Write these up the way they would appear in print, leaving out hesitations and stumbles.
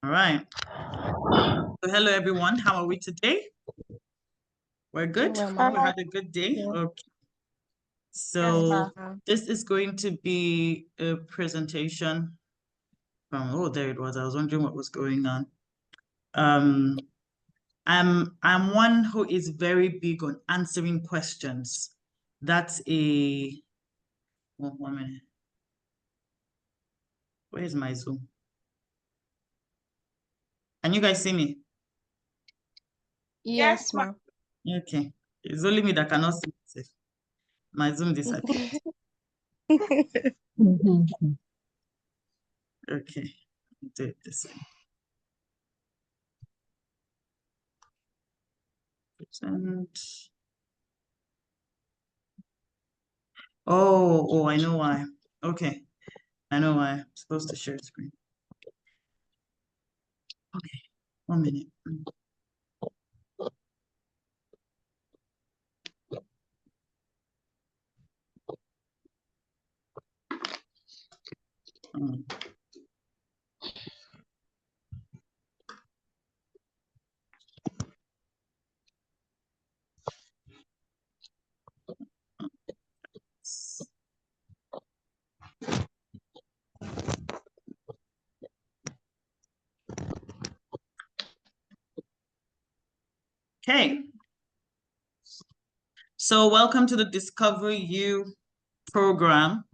All right. So hello, everyone. How are we today? We're good. Well, We ma'am. had a good day. Yeah. Okay. Yes, So ma'am. this is going to be a presentation from, oh, there it was. I was wondering what was going on. I'm one who is very big on answering questions. That's one minute. Where's my Zoom? Can you guys see me? Yes, ma'am. Okay. It's only me that cannot see myself. My Zoom disappeared. Okay. Do it this way. Present. Oh, I know why. Okay. I know why. I'm supposed to share screen. Okay. 1 minute. Mm. Okay. So welcome to the Discover You program.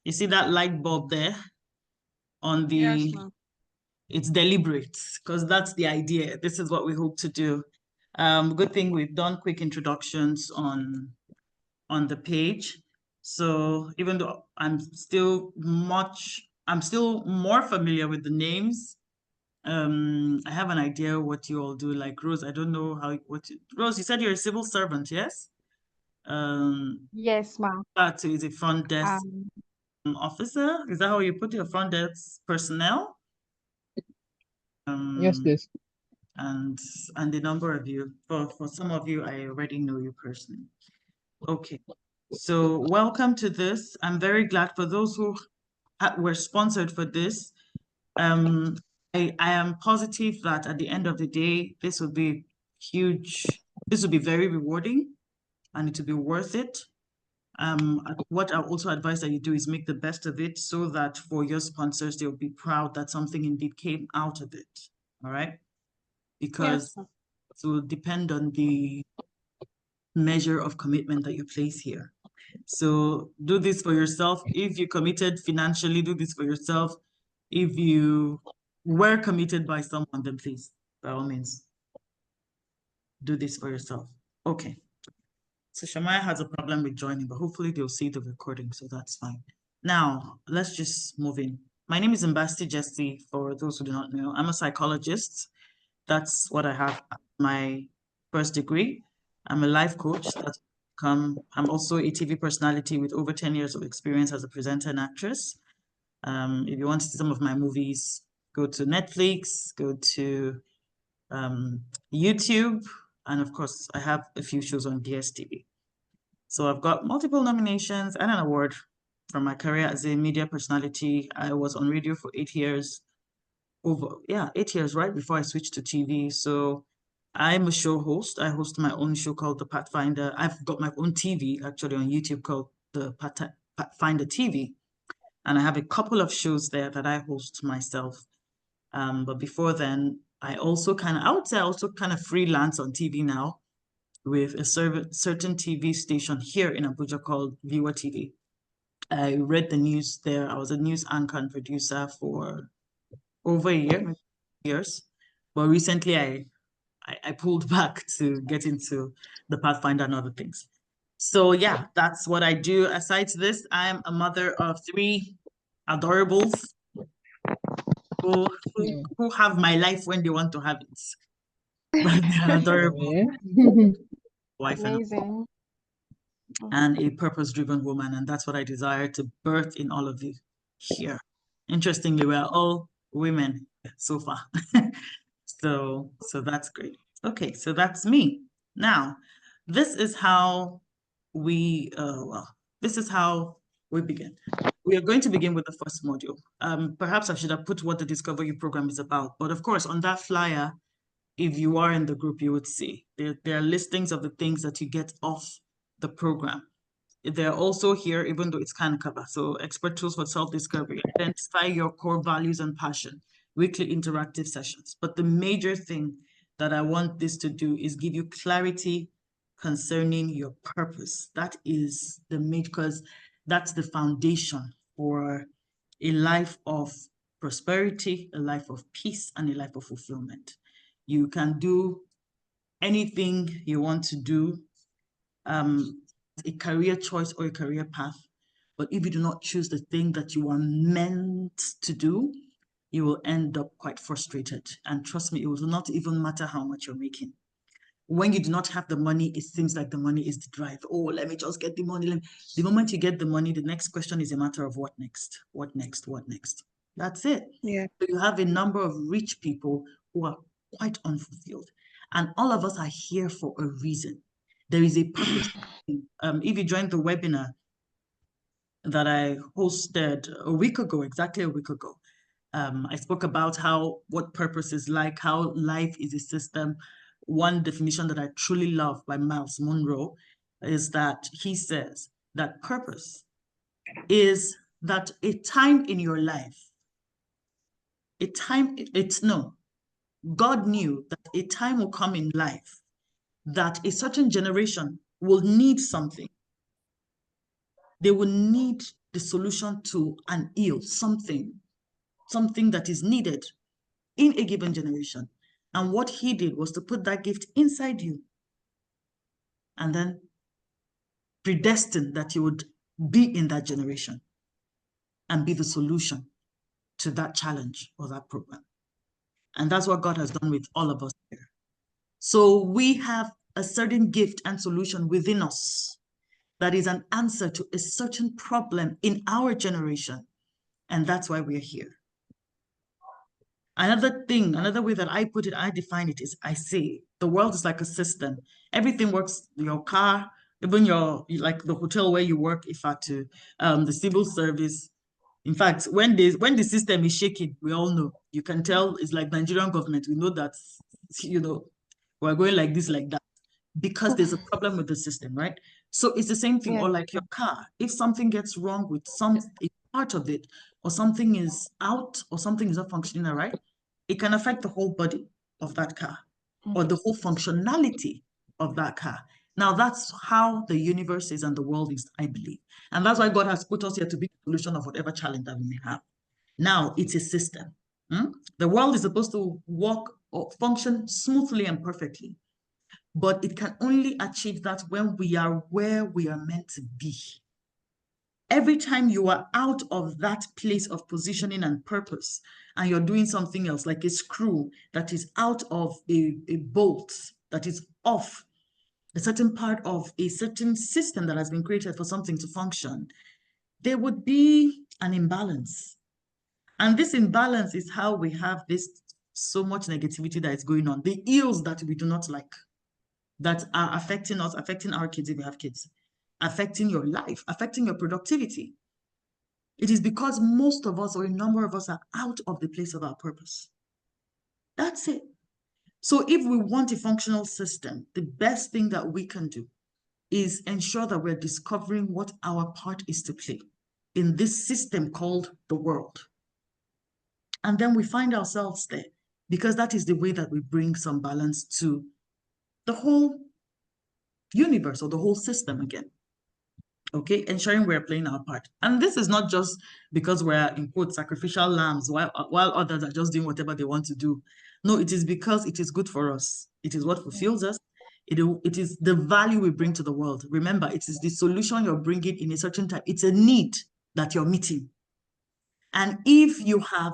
You see that light bulb there on the, Yes, ma'am. it's deliberate because that's the idea. This is what we hope to do. Good thing we've done quick introductions on the page. So even though I'm still more familiar with the names, I have an idea what you all do. Like Rose, I don't know Rose, you said you're a civil servant, yes? Yes, ma'am. That is a front desk Um, officer. Is that how you put your front desk personnel? Yes, please. And the number of you. For some of you, I already know you personally. Okay. So welcome to this. I'm very glad for those who were sponsored for this. I am positive that at the end of the day, this will be huge. This will be very rewarding and it will be worth it. What I also advise that you do is make the best of it so that for your sponsors, they'll be proud that something indeed came out of it. All right. Because yes, ma'am. it will depend on the measure of commitment that you place here. So do this for yourself. If you committed financially, do this for yourself. If you were committed by someone, then please, by all means, do this for yourself. Okay. So Shamaya has a problem with joining, but hopefully they'll see the recording, so that's fine. Now, let's just move in. My name is Mbasti Jesse, for those who do not know. I'm a psychologist. That's what I have my first degree. I'm a life coach. I'm also a TV personality with over 10 years of experience as a presenter and actress. If you want to see some of my movies, go to Netflix, go to YouTube, and of course, I have a few shows on DSTV. So I've got multiple nominations and an award from my career as a media personality. I was on radio for 8 years, 8 years, right before I switched to TV. So I'm a show host. I host my own show called The Pathfinder. I've got my own TV actually on YouTube called The Pathfinder TV. And I have a couple of shows there that I host myself. But before then, I would say I also kind of freelance on TV now with a certain TV station here in Abuja called Viewer TV. I read the news there. I was a news anchor and producer for over a year, maybe years. But recently I pulled back to get into the Pathfinder and other things. So yeah, that's what I do. Aside to this, I'm a mother of 3 adorables who have my life when they want to have it. But they're adorable. Yeah. Wife Amazing. and a purpose-driven woman, and that's what I desire to birth in all of you here. Interestingly, we're all women so far. So that's great. Okay, so that's me. Now, this is how we this is how we begin. We are going to begin with the first module. Perhaps I should have put what the Discover You program is about, but of course, on that flyer, if you are in the group, you would see there are listings of the things that you get off the program. They're also here, even though it's can cover. So expert tools for self-discovery, identify your core values and passion, weekly interactive sessions. But the major thing that I want this to do is give you clarity concerning your purpose. That is the major, because that's the foundation for a life of prosperity, a life of peace, and a life of fulfillment. You can do anything you want to do, a career choice or a career path. But if you do not choose the thing that you are meant to do, you will end up quite frustrated. And trust me, it will not even matter how much you're making. When you do not have the money, it seems like the money is the drive. Oh, let me just get the money. The moment you get the money, the next question is a matter of what next? What next? What next? That's it. Yeah. So you have a number of rich people who are quite unfulfilled. And all of us are here for a reason. There is a purpose. If you joined the webinar that I hosted a week ago, exactly a week ago, I spoke about what purpose is like, how life is a system. One definition that I truly love by Miles Monroe is that he says that purpose is that a time in your life, God knew that a time will come in life that a certain generation will need something. They will need the solution to an ill, something that is needed in a given generation. And what he did was to put that gift inside you and then predestined that you would be in that generation and be the solution to that challenge or that problem. And that's what God has done with all of us here. So we have a certain gift and solution within us that is an answer to a certain problem in our generation. And that's why we're here. Another way that I put it, I define it is, I say, the world is like a system. Everything works, your car, even like the hotel where you work, if the civil service. In fact, when the system is shaking, we all know. You can tell it's like Nigerian government. We know that, we're going like this, like that, because there's a problem with the system, right? So it's the same thing, or like your car. If something gets wrong with a part of it, or something is out, or something is not functioning right, it can affect the whole body of that car, or the whole functionality of that car. Now, that's how the universe is and the world is, I believe. And that's why God has put us here to be the solution of whatever challenge that we may have. Now, it's a system. The world is supposed to work or function smoothly and perfectly. But it can only achieve that when we are where we are meant to be. Every time you are out of that place of positioning and purpose, and you're doing something else, like a screw that is out of a bolt, that is off a certain part of a certain system that has been created for something to function, there would be an imbalance. And this imbalance is how we have so much negativity that is going on, the ills that we do not like, that are affecting us, affecting our kids if we have kids, affecting your life, affecting your productivity. It is because most of us, or a number of us, are out of the place of our purpose. That's it. So if we want a functional system, the best thing that we can do is ensure that we're discovering what our part is to play in this system called the world. And then we find ourselves there, because that is the way that we bring some balance to the whole universe or the whole system again. Okay, ensuring we're playing our part. And this is not just because we're, in quote, sacrificial lambs while others are just doing whatever they want to do. No, it is because it is good for us. It is what fulfills us. It is the value we bring to the world. Remember, it is the solution you're bringing in a certain time. It's a need that you're meeting. And if you have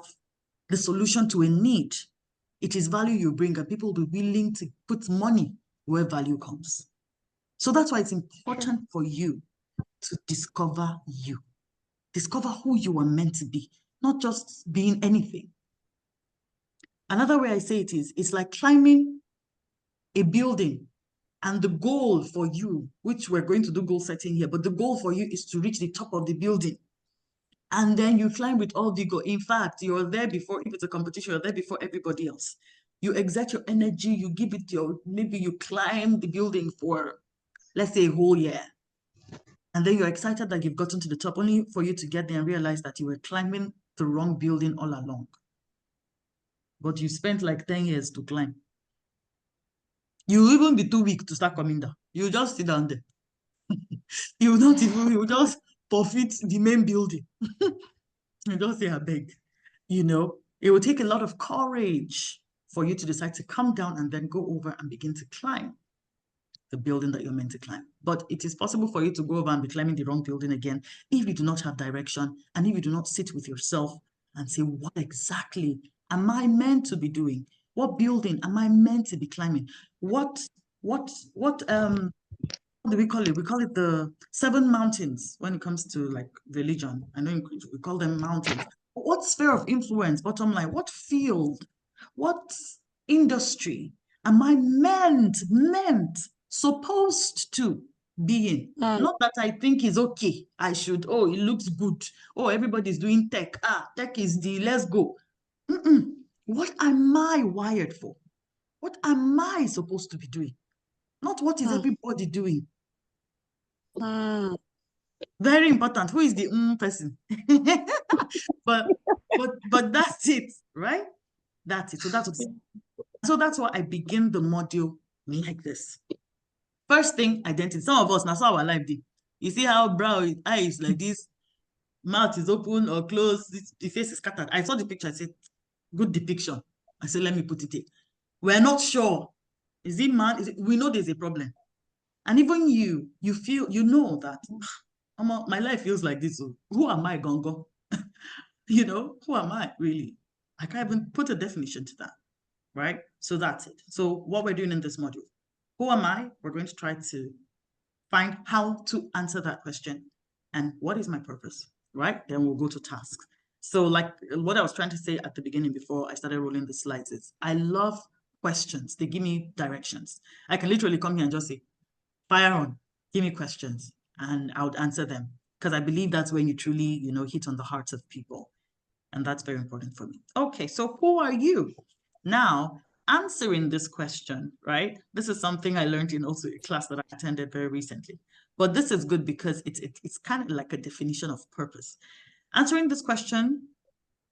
the solution to a need, it is value you bring, and people will be willing to put money where value comes. So that's why it's important for you to discover you. Discover who you are meant to be, not just being anything. Another way I say it is, it's like climbing a building, and the goal for you, which we're going to do goal setting here, but the goal for you is to reach the top of the building. And then you climb with all vigor. In fact, you're there before, if it's a competition, you're there before everybody else. You exert your energy, you give it maybe you climb the building for, let's say, a whole year. And then you're excited that you've gotten to the top, only for you to get there and realize that you were climbing the wrong building all along. But you spent like 10 years to climb. You will even be too weak to start coming down. You just sit down there. You just forfeit the main building. You just say, I beg. It will take a lot of courage for you to decide to come down and then go over and begin to climb the building that you're meant to climb. But it is possible for you to go over and be climbing the wrong building again if you do not have direction and if you do not sit with yourself and say, what exactly am I meant to be doing? What building am I meant to be climbing? What do we call it? We call it the 7 mountains when it comes to like religion. I know we call them mountains. What sphere of influence, bottom line, what field, what industry am I supposed to be in? Not that I think is okay. I should, it looks good. Oh, everybody's doing tech. Tech is let's go. What am I wired for? What am I supposed to be doing? Not what is everybody doing. Very important. Who is the person? but that's it, right? That's it. So that's why I begin the module like this. First thing, identity. Some of us, now our life did. You see how brow eyes like this, mouth is open or closed, the face is scattered. I saw the picture, I said, good depiction. I said, let me put it in. We're not sure. Is it man? We know there's a problem. And even you feel, that my life feels like this. So who am I, Gongo? Who am I really? I can't even put a definition to that, right? So that's it. So what we're doing in this module, who am I? We're going to try to find how to answer that question and what is my purpose, right? Then we'll go to tasks. So like what I was trying to say at the beginning before I started rolling the slides is I love questions. They give me directions. I can literally come here and just say, fire on, give me questions, and I would answer them because I believe that's when you truly, hit on the hearts of people. And that's very important for me. Okay, so who are you? Now, answering this question, right? This is something I learned in also a class that I attended very recently. But this is good because it's kind of like a definition of purpose. Answering this question,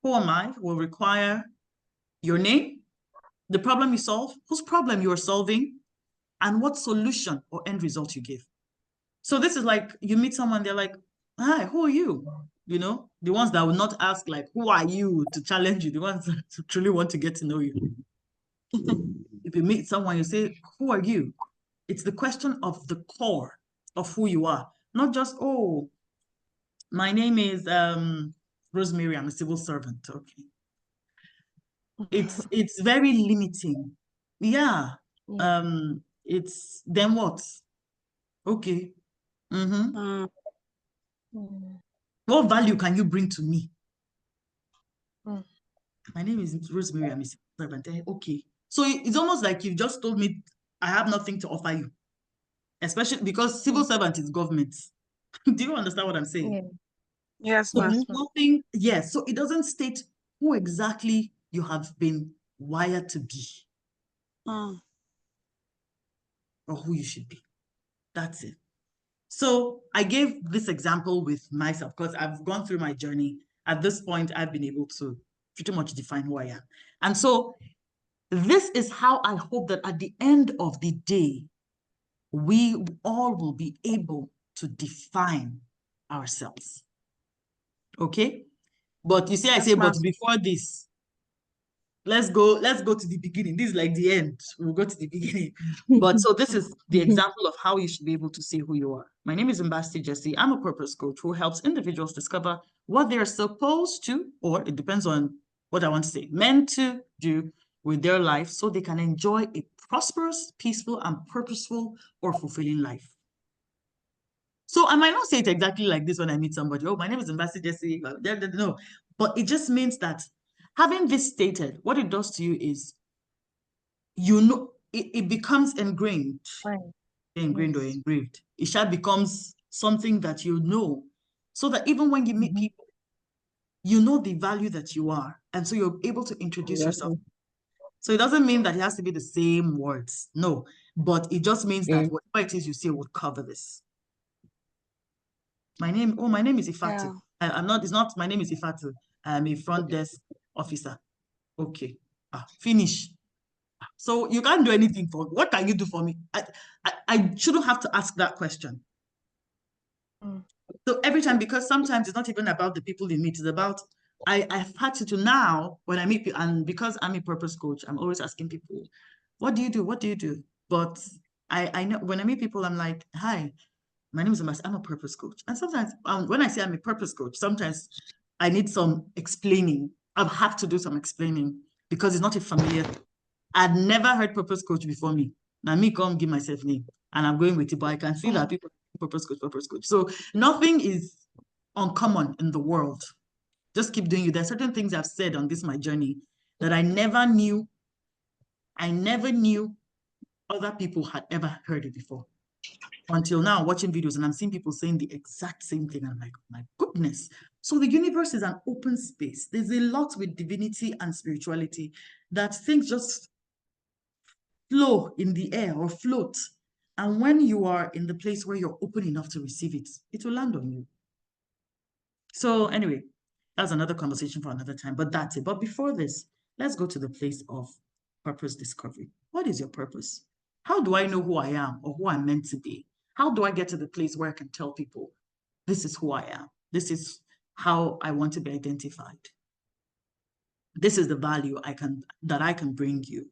who am I, will require your name, the problem you solve, whose problem you are solving, and what solution or end result you give. So this is like you meet someone, they're like, hi, who are you? The ones that will not ask like, who are you, to challenge you, the ones that truly want to get to know you. If you meet someone, you say, who are you? It's the question of the core of who you are, not just, oh, my name is Rosemary, I'm a civil servant. Okay. It's very limiting. Yeah. It's then what? Okay. What value can you bring to me? My name is Rosemary, I'm a civil servant. Okay. So it's almost like you've just told me I have nothing to offer you, especially because civil servant is government. Do you understand what I'm saying? Yes, so there's nothing. Yes. So it doesn't state who exactly you have been wired to be or who you should be. That's it. So I gave this example with myself because I've gone through my journey. At this point, I've been able to pretty much define who I am. And so this is how I hope that at the end of the day, we all will be able to define ourselves. Okay? But you see, I say, but before this, let's go to the beginning. This is like the end. We'll go to the beginning. But so this is the example of how you should be able to see who you are. My name is Mbasti Jesse. I'm a purpose coach who helps individuals discover what they're supposed to, or it depends on what I want to say, meant to do with their life so they can enjoy a prosperous, peaceful, and purposeful or fulfilling life. So I might not say it exactly like this when I meet somebody. Oh, my name is Mbasti Jesse. No, but it just means that having this stated, what it does to you is, it becomes ingrained, or engraved. It becomes something that so that even when you meet people, you know the value that you are. And so you're able to introduce yourself. Exactly. So it doesn't mean that it has to be the same words. No, but it just means Yeah. that whatever it is you say would cover this. My name is Ifatu. Yeah. I'm not, it's not, my name is Ifatu. I'm a front desk officer. Okay. Finish. So you can't do anything for, what can you do for me? I shouldn't have to ask that question. Mm. So every time, because sometimes it's not even about the people you meet, it's about, I've had to now, when I meet people, and because I'm a purpose coach, I'm always asking people, what do you do? What do you do? But I know when I meet people, I'm like, hi, my name is Amas. I'm a purpose coach. And sometimes when I say I'm a purpose coach, sometimes I need some explaining. I have to do some explaining because it's not a familiar thing. I'd never heard purpose coach before me. Now me come give myself name and I'm going with it, but I can see that people purpose coach, purpose coach. So nothing is uncommon in the world. Just keep doing it. There are certain things I've said on this my journey that I never knew other people had ever heard it before. Until now, watching videos and I'm seeing people saying the exact same thing. I'm like, oh my goodness. So the universe is an open space. There's a lot with divinity and spirituality that things just flow in the air or float. And when you are in the place where you're open enough to receive it, it will land on you. So anyway, that's another conversation for another time, but that's it. But before this, let's go to the place of purpose discovery. What is your purpose? How do I know who I am or who I'm meant to be? How do I get to the place where I can tell people, this is who I am? This is how I want to be identified. This is the value that I can bring you.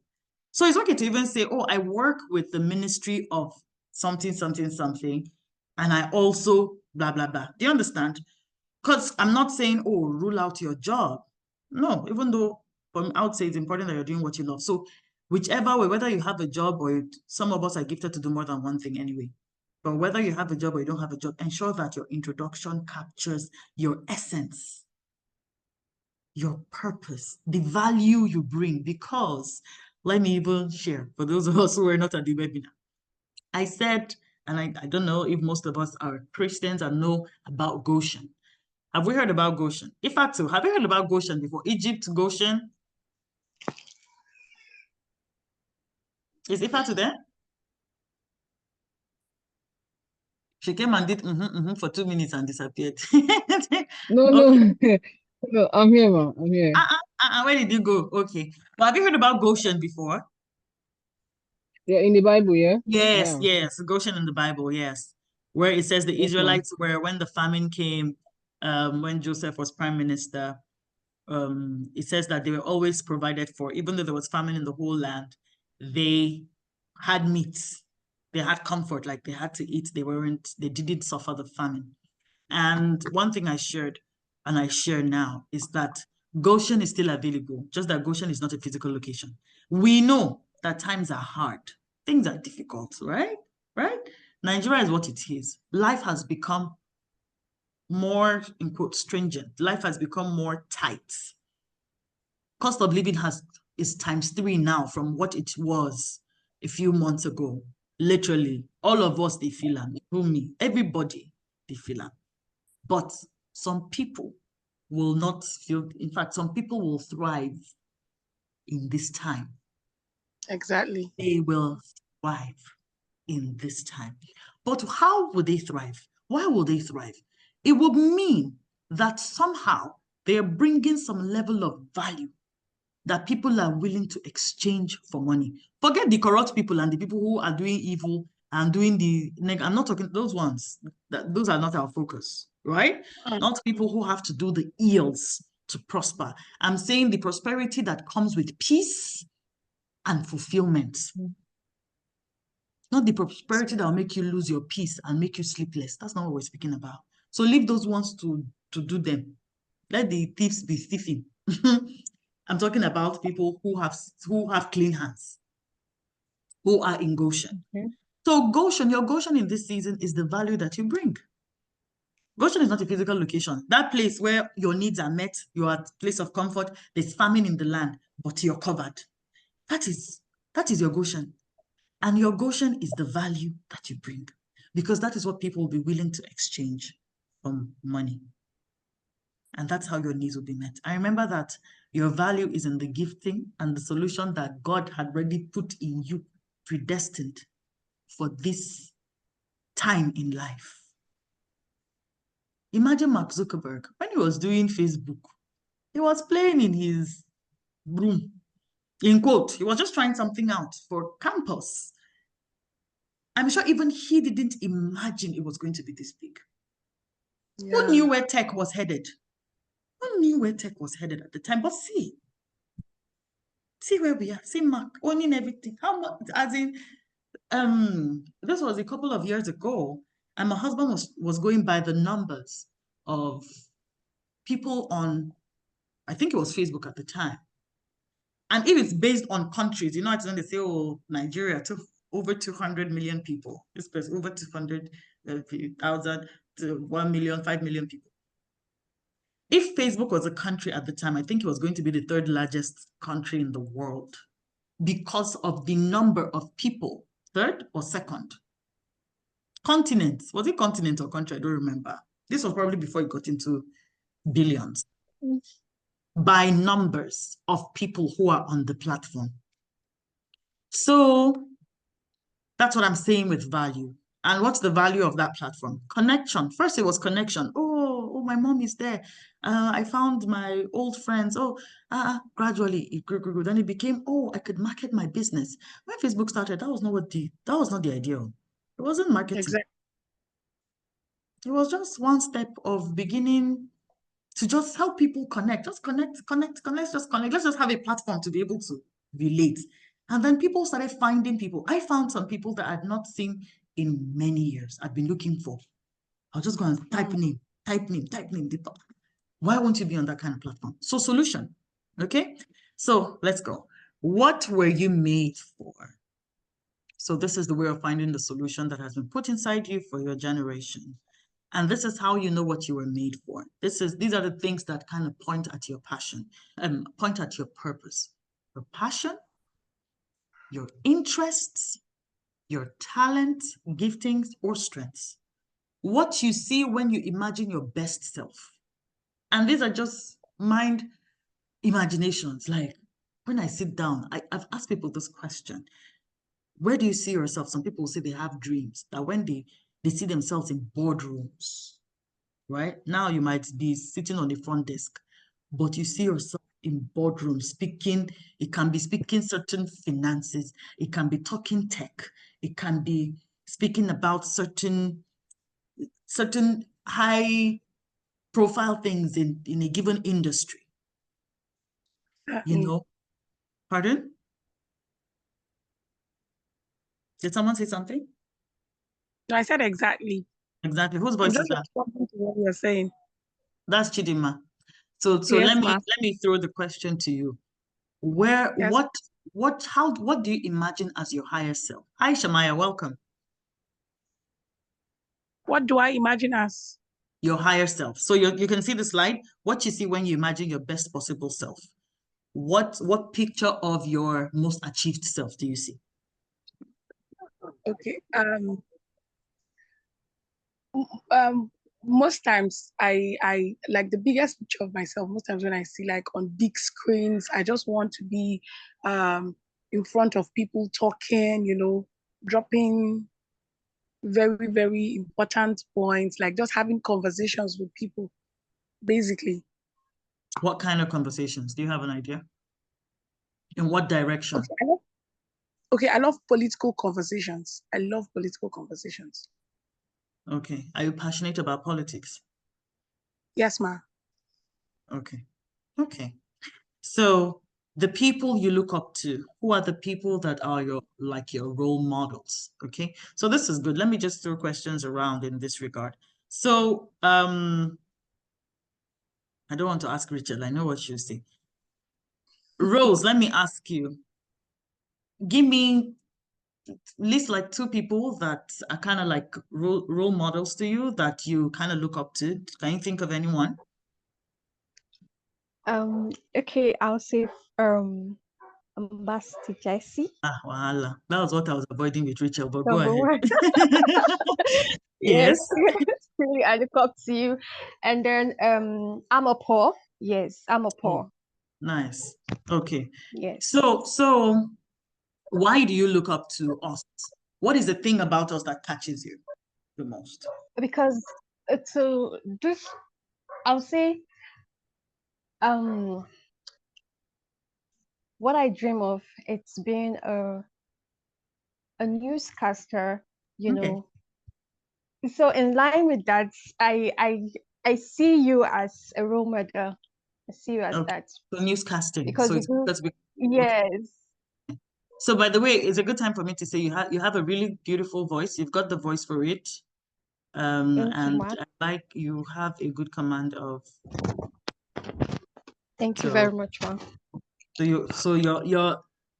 So it's okay to even say, oh, I work with the ministry of something, something, something, and I also blah, blah, blah. Do you understand? Because I'm not saying, oh, rule out your job. No, even though from outside it's important that you're doing what you love. So whichever way, whether you have a job or some of us are gifted to do more than one thing anyway. But whether you have a job or you don't have a job, ensure that your introduction captures your essence, your purpose, the value you bring. Because let me even share for those of us who are not at the webinar. I said, and I don't know if most of us are Christians and know about Goshen. Have we heard about Goshen? Ifatu, have you heard about Goshen before? Egypt, Goshen? Is Ifatu there? She came and did for 2 minutes and disappeared. No, no, Okay. no, I'm here, ma. I'm here. Where did you go? Okay. Well, have you heard about Goshen before? Yeah, in the Bible, yeah? I Yes, am. yes. Goshen in the Bible, yes. Where it says the Yes, ma'am. Israelites were, when the famine came, when Joseph was prime minister, it says that they were always provided for, even though there was famine in the whole land, they had meat, they had comfort, like they had to eat, they didn't suffer the famine. And one thing I shared, and I share now, is that Goshen is still available, just that Goshen is not a physical location. We know that times are hard, things are difficult, right? Right? Nigeria is what it is. Life has become more, in quote, stringent. Life has become more tight. Cost of living is ×3 now from what it was a few months ago. Literally, all of us, they feel it. Me, everybody, they feel it. But some people will not feel, in fact, some people will thrive in this time. Exactly. They will thrive in this time. But how will they thrive? Why will they thrive? It would mean that somehow they are bringing some level of value that people are willing to exchange for money. Forget the corrupt people and the people who are doing evil and doing I'm not talking those ones. Those are not our focus, right? Not people who have to do the ills to prosper. I'm saying the prosperity that comes with peace and fulfillment. Not the prosperity that will make you lose your peace and make you sleepless. That's not what we're speaking about. So leave those ones to do them. Let the thieves be thieving. I'm talking about people who have clean hands, who are in Goshen. Okay. So Goshen, your Goshen in this season is the value that you bring. Goshen is not a physical location. That place where your needs are met, you're at place of comfort, there's famine in the land, but you're covered. That is your Goshen. And your Goshen is the value that you bring, because that is what people will be willing to exchange from money. And that's how your needs will be met. I remember that your value is in the gifting and the solution that God had already put in you, predestined for this time in life. Imagine Mark Zuckerberg, when he was doing Facebook, he was playing in his room, in quote, he was just trying something out for campus. I'm sure even he didn't imagine it was going to be this big. Yeah. Who knew where tech was headed? Who knew where tech was headed at the time? But see where we are. See Mark owning everything. How much? As in, this was a couple of years ago, and my husband was going by the numbers of people on, I think it was Facebook at the time. And if it's based on countries, you know, it's when they say, oh, Nigeria, over 200 million people. This place, over 200,000 to 1 million, 5 million people. If Facebook was a country at the time, I think it was going to be the third largest country in the world because of the number of people. Third or second? Continent. Was it continent or country? I don't remember. This was probably before it got into billions. By numbers of people who are on the platform. So that's what I'm saying with value. And what's the value of that platform? Connection. First, it was connection. Oh, my mom is there. I found my old friends. Gradually it grew. Then it became, I could market my business. When Facebook started, that was not the idea. It wasn't marketing. Exactly. It was just one step of beginning to just help people connect. Just connect. Let's just connect. Let's just have a platform to be able to relate. And then people started finding people. I found some people that I'd not seen in many years. I'd been looking for. I'll just go and type name. Why won't you be on that kind of platform? So solution, okay? So let's go. What were you made for? So this is the way of finding the solution that has been put inside you for your generation. And this is how you know what you were made for. These are the things that kind of point at your passion, point at your purpose. Your passion, your interests, your talent, giftings, or strengths. What you see when you imagine your best self. And these are just mind imaginations. Like when I sit down, I've asked people this question. Where do you see yourself? Some people say they have dreams, that when they see themselves in boardrooms, right? Now you might be sitting on the front desk, but you see yourself in boardroom speaking. It can be speaking certain finances. It can be talking tech. It can be speaking about certain high profile things in a given industry. You know, pardon? Did someone say something? No, I said exactly. Exactly. Whose voice is that? Responding to what you're saying. That's Chidima. So Yes, let me throw the question to you. What do you imagine as your higher self? Hi, Shamaya, welcome. What do I imagine as? Your higher self. So you can see the slide. What you see when you imagine your best possible self. What picture of your most achieved self do you see? Okay. Most times I like the biggest picture of myself. Most times when I see like on big screens, I just want to be in front of people talking, you know, dropping very, very important points, like just having conversations with people, basically. What kind of conversations? Do you have an idea? In what direction? I love political conversations. I love political conversations. Okay. Are you passionate about politics? Yes, ma'am. Okay. Okay. So the people you look up to, who are the people that are your role models? Okay. So this is good. Let me just throw questions around in this regard. So I don't want to ask Rachel. I know what she'll say. Rose, let me ask you. Give me list like 2 people that are kind of like role models to you that you kind of look up to. Can you think of anyone? Okay, I'll say Ambassador Jessie. Wahala. That was what I was avoiding with Rachel, but go Number ahead. one. Yes. Actually, I look up to you. And then I'm a Paul. Yes, I'm a Paul. Oh, nice. Okay. Yes. So why do you look up to us? What is the thing about us that catches you the most? Because to just I'll say what I dream of, it's being a newscaster, you Okay. know. So in line with that, I see you as a role model. I see you as Okay. that. So newscasting. Because So you it's do, because we okay. yes. So by the way, it's a good time for me to say you have a really beautiful voice. You've got the voice for it. Thank you, And Ma. I like you have a good command of Thank you so very much, Ma. so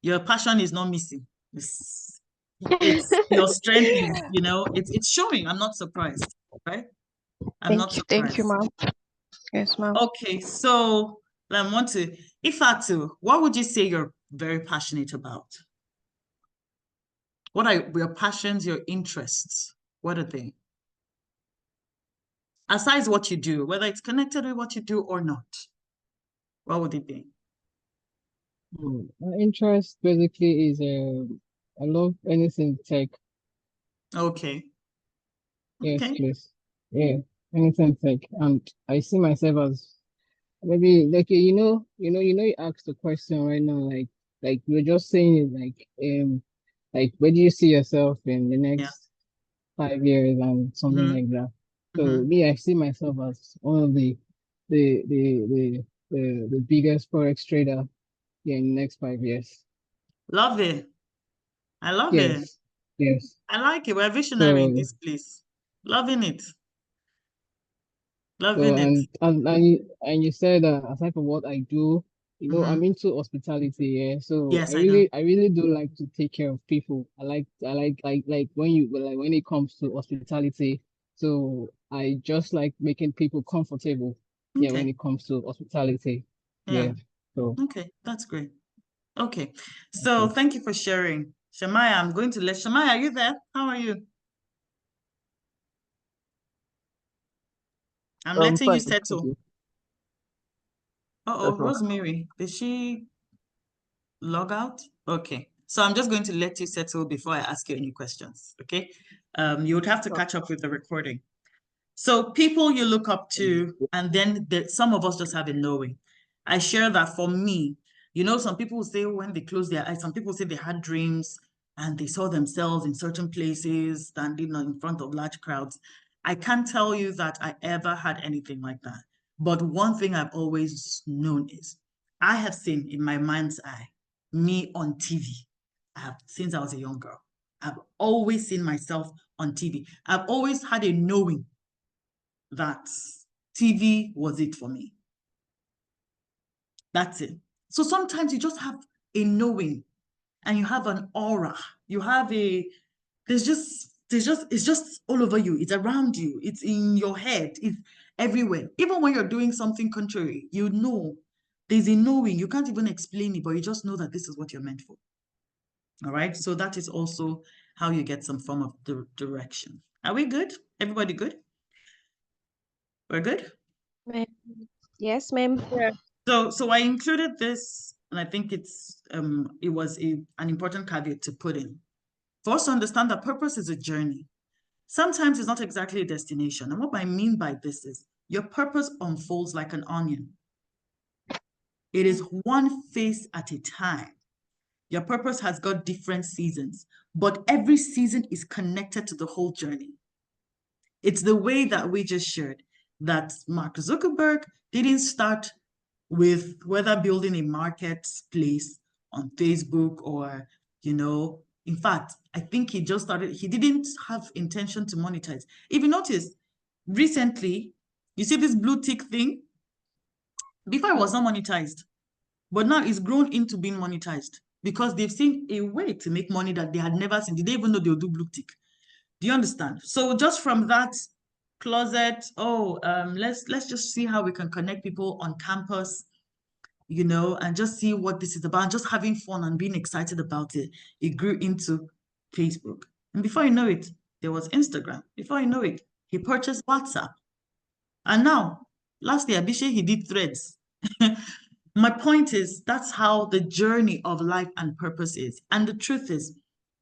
your passion is not missing. It's your strength is, it's showing. I'm not surprised, right? I'm not Thank you, surprised. Ma. Yes, ma'am. Okay, so I want to, if I to, what would you say you're very passionate about? What are your passions, your interests? What are they? Aside what you do, whether it's connected with what you do or not, what would it be? My interest basically is I love anything tech. Okay. Yes, Okay. please. Yeah, anything tech. And I see myself as maybe like you asked the question right now, like you're just saying it like where do you see yourself in the Yeah. next 5 years and something Mm-hmm. like that. So Mm-hmm. me, I see myself as one of the biggest forex trader in the next 5 years. Love it. I love it. Yes, yes. I like it. We're visionary in So this place. Loving it. So Loving it. and you said aside from what I do, Mm-hmm. I'm into hospitality. Yeah, so Yes, I know. I really do like to take care of people. I like when when it comes to hospitality. So I just like making people comfortable. Yeah, when Okay. it comes to hospitality. Yeah. Yeah. So Okay. That's great. Okay. So okay. thank you for sharing. Shamaya, I'm going to let Shamaya, are you there? How are you? I'm letting you Fine. Thank settle. you. Uh-oh, That's all. Rosemary, did she log out? Okay. So I'm just going to let you settle before I ask you any questions. Okay. You would have to catch up with the recording. So people you look up to, and then some of us just have a knowing. I share that for me. Some people say when they close their eyes, some people say they had dreams and they saw themselves in certain places, standing in front of large crowds. I can't tell you that I ever had anything like that. But one thing I've always known is I have seen in my mind's eye me on TV. Since I was a young girl. I've always seen myself on TV. I've always had a knowing that TV was it for me. That's it. So sometimes you just have a knowing and you have an aura. You have it's just all over you. It's around you. It's in your head. It's everywhere. Even when you're doing something contrary, there's a knowing. You can't even explain it, but you just know that this is what you're meant for. All right. So that is also how you get some form of direction. Are we good? Everybody good? We're good? Yes, ma'am. Yeah. So I included this, and I think it was an important caveat to put in. For us to understand that purpose is a journey. Sometimes it's not exactly a destination. And what I mean by this is your purpose unfolds like an onion. It is one phase at a time. Your purpose has got different seasons, but every season is connected to the whole journey. It's the way that we just shared that Mark Zuckerberg didn't start with whether building a marketplace on Facebook or, in fact, I think he just started, he didn't have intention to monetize. If you notice, recently, you see this blue tick thing? Before it was not monetized, but now it's grown into being monetized because they've seen a way to make money that they had never seen. They didn't even know they'll do blue tick. Do you understand? So just from that closet, let's just see how we can connect people on campus, and just see what this is about, just having fun and being excited about it. It grew into Facebook. And before you know it, there was Instagram. Before you know it, He purchased WhatsApp. And now, last year, Bishe, he did Threads. My point is, that's how the journey of life and purpose is. And the truth is,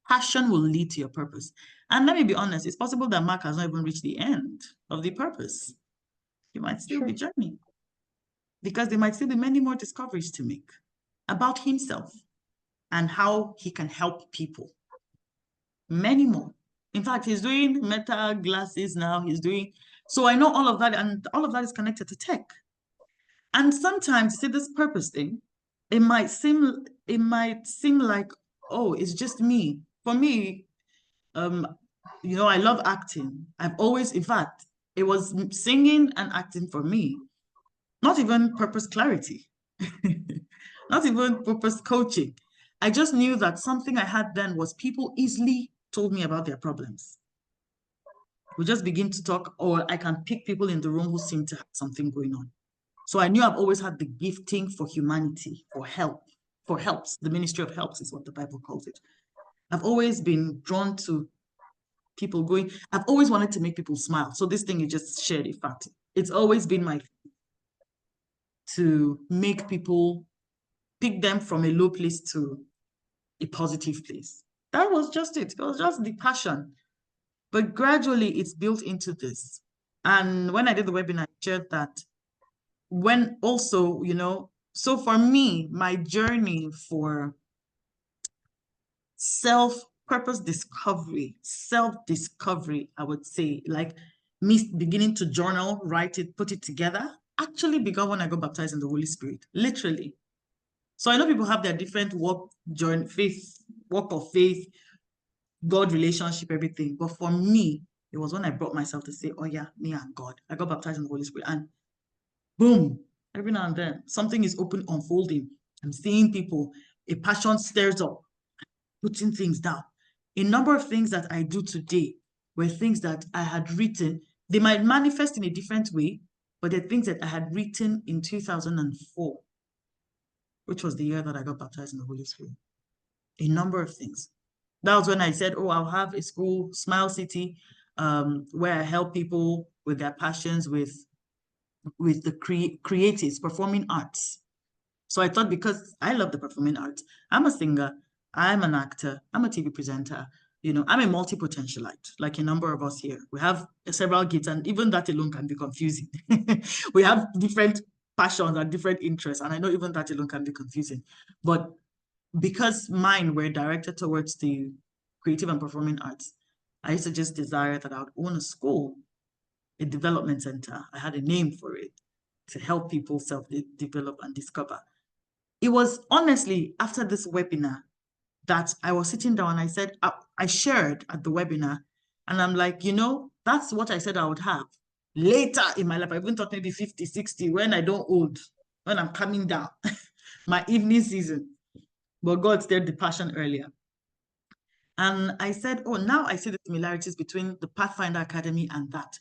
passion will lead to your purpose. And let me be honest, it's possible that Mark has not even reached the end of the purpose. He might still be journeying, because there might still be many more discoveries to make about himself and how he can help people. Many more. In fact, he's doing Meta glasses now. So I know all of that, and all of that is connected to tech. And sometimes, you see, this purpose thing, it might seem like, oh, it's just me. For me, I love acting. In fact, it was singing and acting for me. Not even purpose clarity, not even purpose coaching. I just knew that something I had then was people easily told me about their problems. We just begin to talk, or I can pick people in the room who seem to have something going on. So I knew I've always had the gifting for humanity, for helps. The ministry of helps is what the Bible calls it. I've always been drawn to people I've always wanted to make people smile. So this thing you just shared, in fact, it's always been my to make people, pick them from a low place to a positive place. That was just it. It was just the passion. But gradually it's built into this. And when I did the webinar, I shared that when also, so for me, my journey for self-purpose discovery, self-discovery, I would say, like me beginning to journal, write it, put it together, actually began when I got baptized in the Holy Spirit, literally. So I know people have their different walk of faith, God relationship, everything. But for me, it was when I brought myself to say, oh yeah, me and God. I got baptized in the Holy Spirit, and boom, every now and then, something is unfolding. I'm seeing people, a passion stirs up, putting things down. A number of things that I do today were things that I had written. They might manifest in a different way, but they're things that I had written in 2004, which was the year that I got baptized in the Holy Spirit. A number of things. That was when I said, oh, I'll have a school, Smile City, where I help people with their passions, with the creatives, performing arts. So I thought, because I love the performing arts, I'm a singer, I'm an actor, I'm a TV presenter, I'm a multi-potentialite, like a number of us here. We have several gifts, and even that alone can be confusing. We have different passions and different interests, and I know even that alone can be confusing. But because mine were directed towards the creative and performing arts, I used to just desire that I would own a school, a development center. I had a name for it, to help people self-develop and discover. It was honestly after this webinar that I was sitting down and I said, I shared at the webinar, and I'm like, that's what I said I would have later in my life. I even thought maybe 50, 60, when I don't old, when I'm coming down, my evening season. But God stirred the passion earlier. And I said, oh, now I see the similarities between the Pathfinder Academy and that.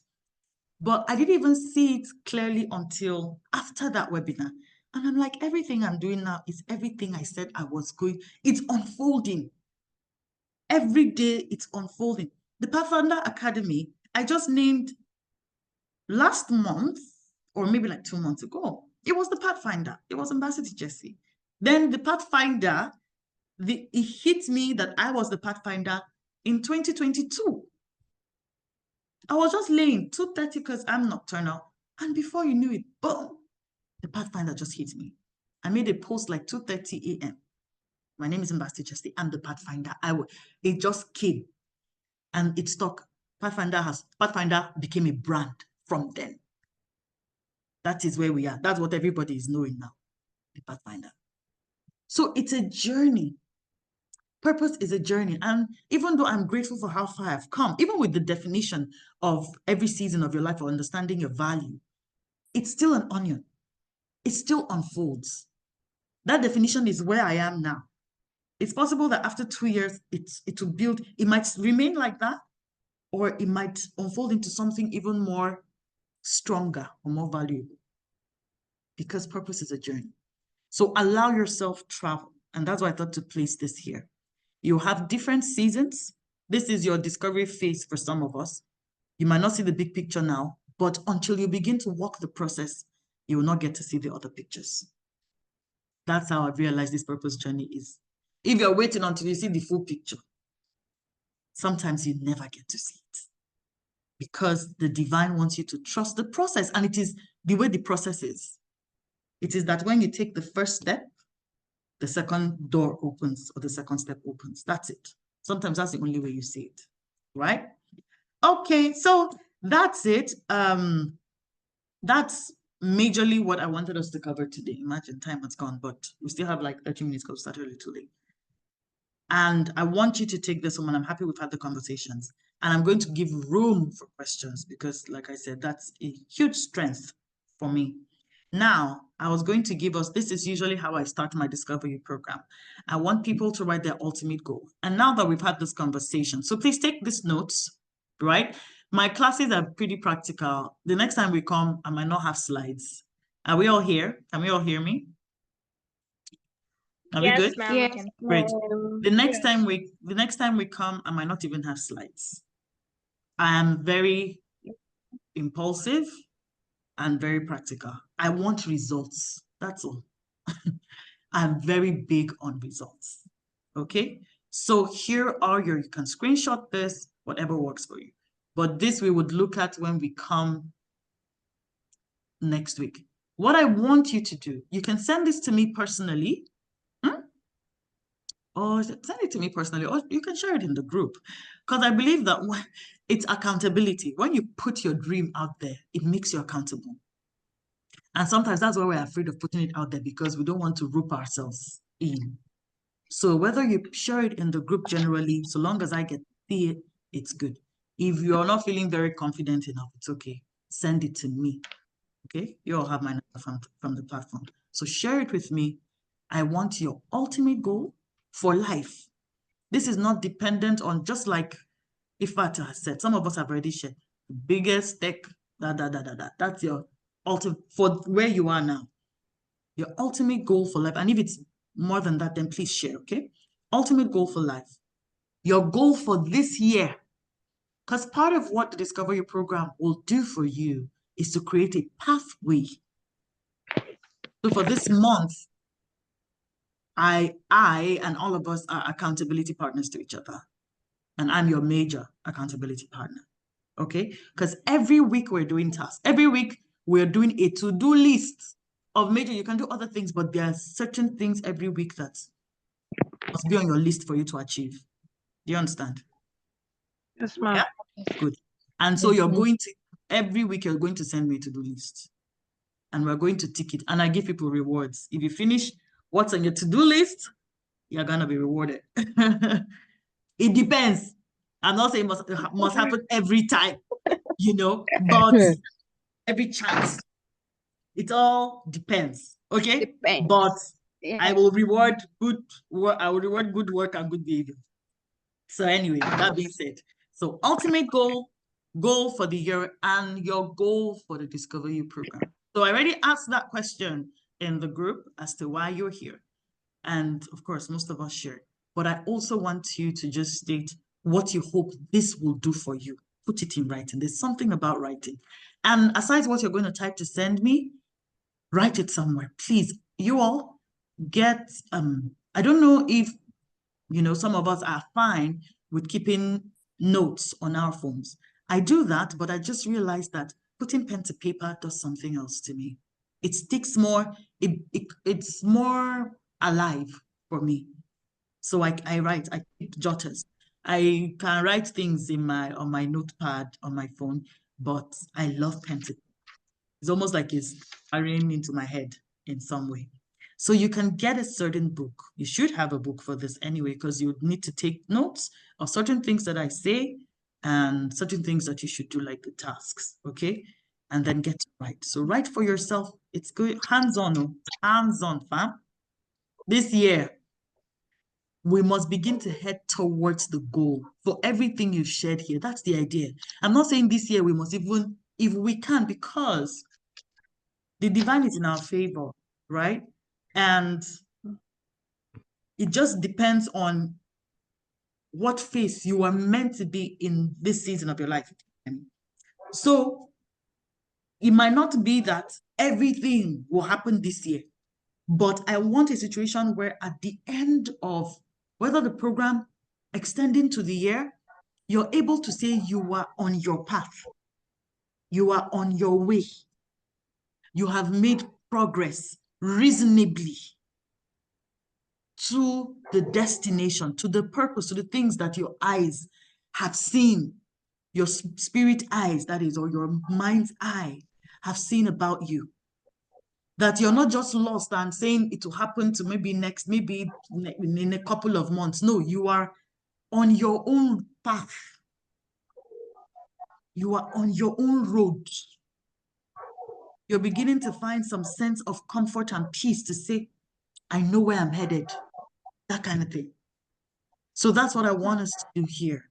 But I didn't even see it clearly until after that webinar. And I'm like, everything I'm doing now is everything I said I was going. It's unfolding. Every day it's unfolding. The Pathfinder Academy, I just named last month, or maybe like 2 months ago. It was the Pathfinder. It was Ambassador Jesse. Then the Pathfinder, it hit me that I was the Pathfinder in 2022. I was just laying 2:30 because I'm nocturnal. And before you knew it, boom, the Pathfinder just hit me. I made a post like 2:30 a.m. My name is Ambassador Jesse. I'm the Pathfinder. It just came and it stuck. Pathfinder became a brand from then. That is where we are. That's what everybody is knowing now, the Pathfinder. So it's a journey. Purpose is a journey. And even though I'm grateful for how far I've come, even with the definition of every season of your life or understanding your value, it's still an onion. It still unfolds. That definition is where I am now. It's possible that after 2 years, it will build, it might remain like that, or it might unfold into something even more stronger or more valuable. Because purpose is a journey. So allow yourself travel. And that's why I thought to place this here. You have different seasons. This is your discovery phase for some of us. You might not see the big picture now, but until you begin to walk the process, you will not get to see the other pictures. That's how I've realized this purpose journey is. If you're waiting until you see the full picture, sometimes you never get to see it, because the divine wants you to trust the process. And it is the way the process is. It is that when you take the first step, the second door opens or the second step opens. That's it. Sometimes that's the only way you see it, right? Okay, so that's it. That's majorly what I wanted us to cover today. Imagine time has gone, but we still have like 30 minutes because we started a little late. And I want you to take this home, and I'm happy we've had the conversations. And I'm going to give room for questions because, like I said, that's a huge strength for me. Now, I was going to give us, this is usually how I start my discovery program. I want people to write their ultimate goal. And now that we've had this conversation, so please take these notes, right? My classes are pretty practical. The next time we come, I might not have slides. Are we all here? Can we all hear me? Are we Yes, good? ma'am. Yes, Great. ma'am. The next time we come, I might not even have slides. I am very impulsive and very practical. I want results. That's all. I'm very big on results. Okay. So here are you can screenshot this, whatever works for you. But this we would look at when we come next week. What I want you to do, you can send this to me personally. Or send it to me personally, or you can share it in the group. Because I believe that it's accountability. When you put your dream out there, it makes you accountable. And sometimes that's why we're afraid of putting it out there, because we don't want to rope ourselves in. So whether you share it in the group generally, so long as I get to see it, it's good. If you're not feeling very confident enough, it's okay. Send it to me. Okay? You all have my number from the platform. So share it with me. I want your ultimate goal for life. This is not dependent on, just like Ifata has said, some of us have already shared, the biggest tech, That's your ultimate, for where you are now. Your ultimate goal for life. And if it's more than that, then please share, okay? Ultimate goal for life. Your goal for this year. Because part of what the Discover Your program will do for you is to create a pathway. So for this month, I and all of us are accountability partners to each other. And I'm your major accountability partner, okay? Because every week we're doing tasks. Every week we're doing a to-do list of major. You can do other things, but there are certain things every week that must be on your list for you to achieve. Do you understand? Yes, ma'am. Yeah? Good. And so you're going to, every week you're going to send me a to-do list. And we're going to tick it. And I give people rewards. If you finish what's on your to-do list, you're going to be rewarded. It depends. I'm not saying it must happen every time, but every chance. It all depends. Okay? Depends. But Yeah. I will reward good work. I will reward good work and good behavior. So anyway, that being said, so ultimate goal for the year, and your goal for the Discover You program. So I already asked that question in the group as to why you're here. And of course, most of us share. But I also want you to just state what you hope this will do for you. Put it in writing. There's something about writing. And aside what you're going to type to send me, write it somewhere. Please, you all get, I don't know if, some of us are fine with keeping notes on our phones. I do that, but I just realized that putting pen to paper does something else to me. It sticks more, it's more alive for me. So I write, I keep jotters. I can write things on my notepad on my phone, but I love pen to paper. It's almost like it's carrying into my head in some way. So you can get a certain book. You should have a book for this anyway, because you need to take notes of certain things that I say and certain things that you should do, like the tasks, okay? And then get to write. So write for yourself. It's good, hands-on, fam. This year, we must begin to head towards the goal for everything you've shared here. That's the idea. I'm not saying this year we must even, if we can, because the divine is in our favor, right? And it just depends on what phase you are meant to be in this season of your life. So it might not be that everything will happen this year, but I want a situation where at the end of whether the program extending to the year, you're able to say you are on your path. You are on your way. You have made progress reasonably to the destination, to the purpose, to the things that your eyes have seen, your spirit eyes, that is, or your mind's eye have seen about you. That you're not just lost and saying it will happen to maybe in a couple of months. No, you are on your own path. You are on your own road. You're beginning to find some sense of comfort and peace to say, I know where I'm headed. That kind of thing. So that's what I want us to do here.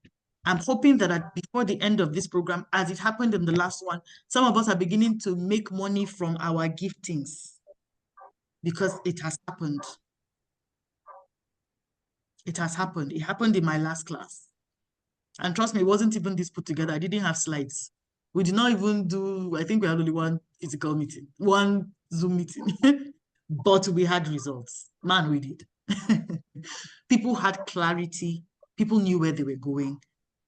I'm hoping that before the end of this program, as it happened in the last one, some of us are beginning to make money from our giftings because it has happened. It has happened. It happened in my last class. And trust me, it wasn't even this put together. I didn't have slides. We did not even do, I think we had only one physical meeting, one Zoom meeting, but we had results. Man, we did. People had clarity. People knew where they were going.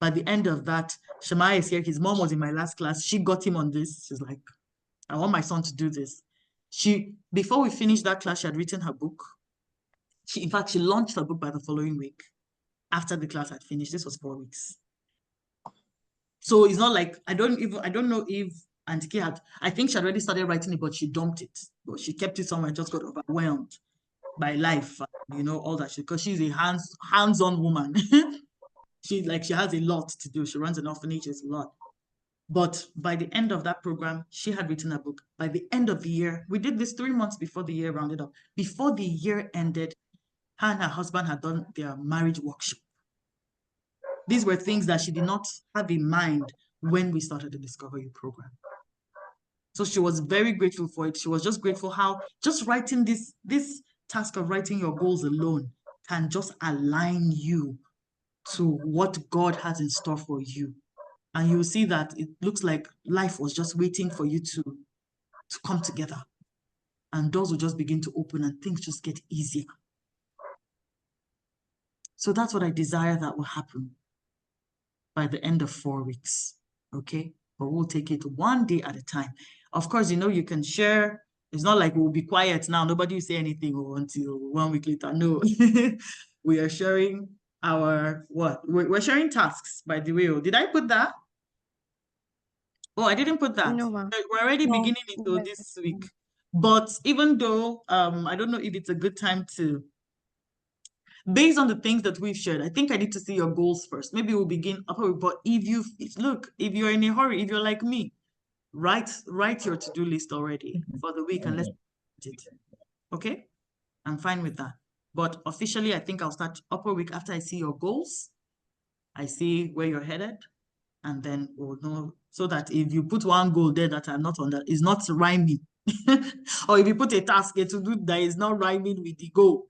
By the end of that, Shemaiah is here. His mom was in my last class. She got him on this. She's like, I want my son to do this. Before we finished that class, she had written her book. In fact, she launched her book by the following week. After the class had finished, this was 4 weeks. So it's not like, I don't know if Auntie K I think she had already started writing it, but she dumped it. But she kept it somewhere, just got overwhelmed by life, all that shit, because she's a hands-on woman. She has a lot to do. She runs an orphanage, it's a lot. But by the end of that program, she had written a book. By the end of the year, we did this 3 months before the year rounded up. Before the year ended, her and her husband had done their marriage workshop. These were things that she did not have in mind when we started the Discover You program. So she was very grateful for it. She was just grateful how just writing this task of writing your goals alone can just align you to what God has in store for you. And you'll see that it looks like life was just waiting for you to come together. And doors will just begin to open and things just get easier. So that's what I desire that will happen by the end of 4 weeks, okay? But we'll take it one day at a time. Of course, you can share. It's not like we'll be quiet now. Nobody will say anything until 1 week later. No, we are sharing we're sharing tasks, by the way. Did I put that? Oh, I didn't put that. No, ma'am. We're already No. beginning into this week. But even though, I don't know if it's a good time to, based on the things that we've shared, I think I need to see your goals first. Maybe we'll begin upper, but if you're in a hurry, if you're like me, write your to-do list already for the week and let's do it. Okay? I'm fine with that. But officially, I think I'll start upper week after I see your goals. I see where you're headed, and then we'll know, so that if you put one goal there that I'm not on, that is not rhyming, or if you put a task to do that is not rhyming with the goal,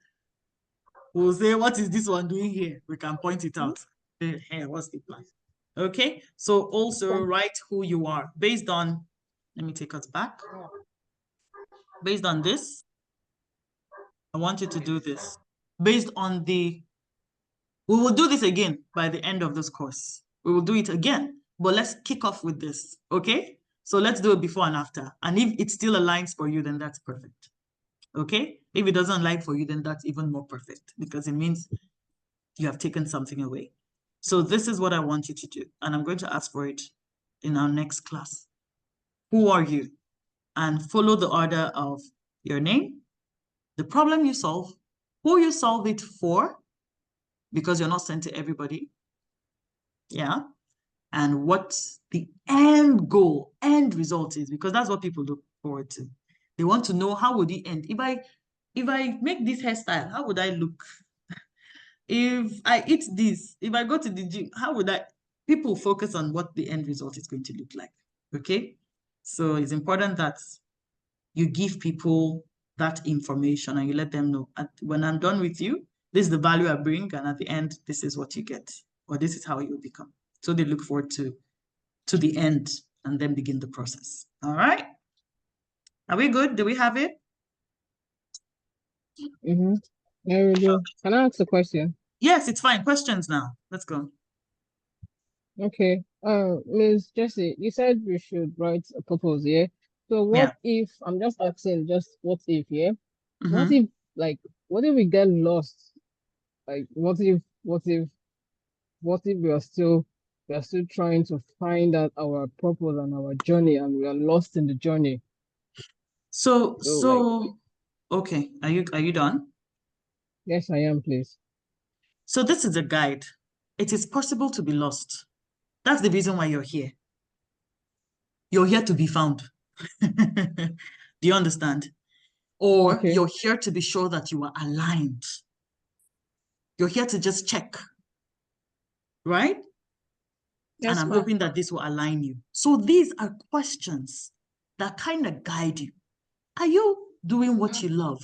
we'll say, what is this one doing here? We can point it out. Hey, what's the plan? Okay, so also write who you are based on, let me take us back. Based on this, I want you to do this. Based on we will do this again by the end of this course. We will do it again, but let's kick off with this, okay? So let's do it before and after. And if it still aligns for you, then that's perfect, okay? If it doesn't align for you, then that's even more perfect because it means you have taken something away. So this is what I want you to do. And I'm going to ask for it in our next class. Who are you? And follow the order of your name, the problem you solve, who you solve it for, because you're not sent to everybody. Yeah. And what the end goal, end result is, because that's what people look forward to. They want to know, how would it end? If I make this hairstyle, how would I look? If I eat this, if I go to the gym, how would I? People focus on what the end result is going to look like. Okay. So it's important that you give people that information and you let them know, when I'm done with you, this is the value I bring, and at the end, this is what you get, or this is how you become. So they look forward to the end and then begin the process. All right? Are we good? Do we have it? Mm-hmm. There we go. Can I ask a question? Yes, it's fine. Questions now. Let's go. Okay. Ms. Jessie, you said we should write a purpose, yeah? So what Yeah. if, I'm just asking, just what if, yeah? What Mm-hmm. if, like, what if we get lost? Like, what if we are still trying to find out our purpose and our journey, and we are lost in the journey? So, like, Okay. Are you done? yes, I am, please. So this is a guide. It is possible to be lost. That's the reason why you're here. You're here to be found. Do you understand? Or Okay. you're here to be sure that you are aligned. You're here to just check, right? And Yes, I'm ma'am. hoping that this will align you. So these are questions that kind of guide you. Are you doing what you love?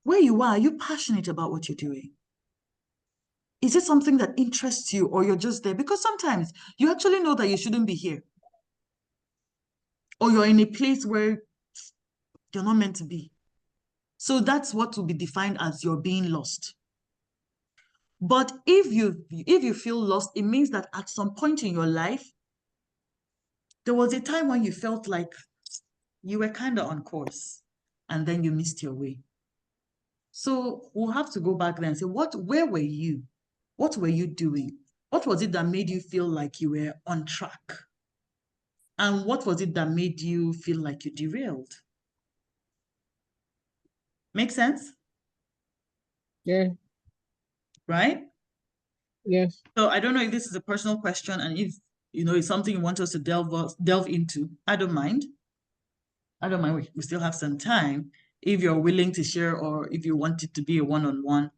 Where you are you passionate about what you're doing? Is it something that interests you, or you're just there? Because sometimes you actually know that you shouldn't be here, or you're in a place where you're not meant to be. So that's what will be defined as you're being lost. But if you feel lost, it means that at some point in your life, there was a time when you felt like you were kind of on course, and then you missed your way. So we'll have to go back there and say, where were you? What were you doing? What was it that made you feel like you were on track? And what was it that made you feel like you derailed? Make sense? Yeah. Right? Yes. So I don't know if this is a personal question, and if it's something you want us to delve into. I don't mind. We still have some time. If you're willing to share, or if you want it to be a one-on-one,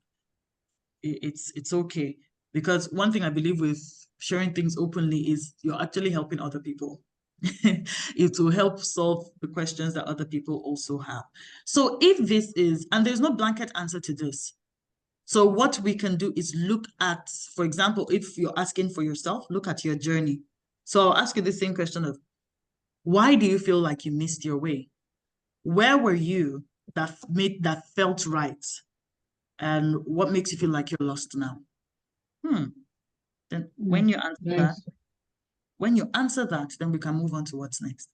it's okay. Because one thing I believe with sharing things openly is you're actually helping other people. It will help solve the questions that other people also have. So if this is, and there's no blanket answer to this. So what we can do is look at, for example, if you're asking for yourself, look at your journey. So I'll ask you the same question of, why do you feel like you missed your way? Where were you that felt right? And what makes you feel like you're lost now? Then when you Nice. answer that, then we can move on to what's next,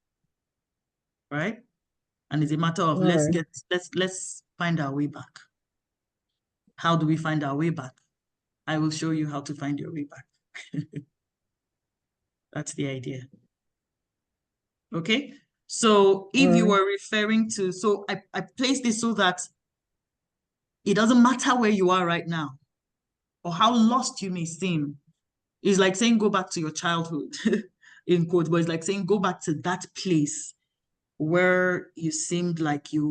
right? And it's a matter of All right. let's find our way back. How do we find our way back? I will show you how to find your way back. That's the idea. Okay. So if you were referring to, so I placed this so that it doesn't matter where you are right now or how lost you may seem. It's like saying go back to your childhood in quotes, but it's like saying go back to that place where you seemed like it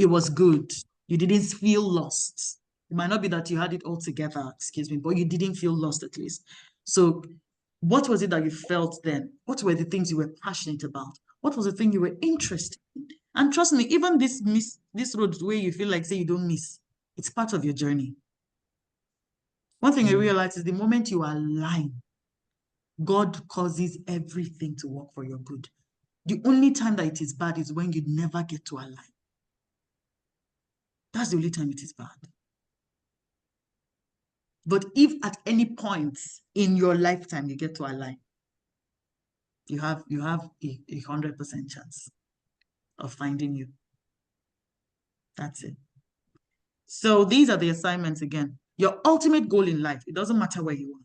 was good. You didn't feel lost. It might not be that you had it all together, excuse me, but you didn't feel lost at least. So what was it that you felt then? What were the things you were passionate about? What was the thing you were interested in? And trust me, even this road where you feel like say you don't miss, it's part of your journey. One thing I realized is the moment you align, God causes everything to work for your good. The only time that it is bad is when you never get to align. That's the only time it is bad. But if at any point in your lifetime you get to align, you have a 100% chance of finding you. That's it. So these are the assignments again. Your ultimate goal in life, it doesn't matter where you are.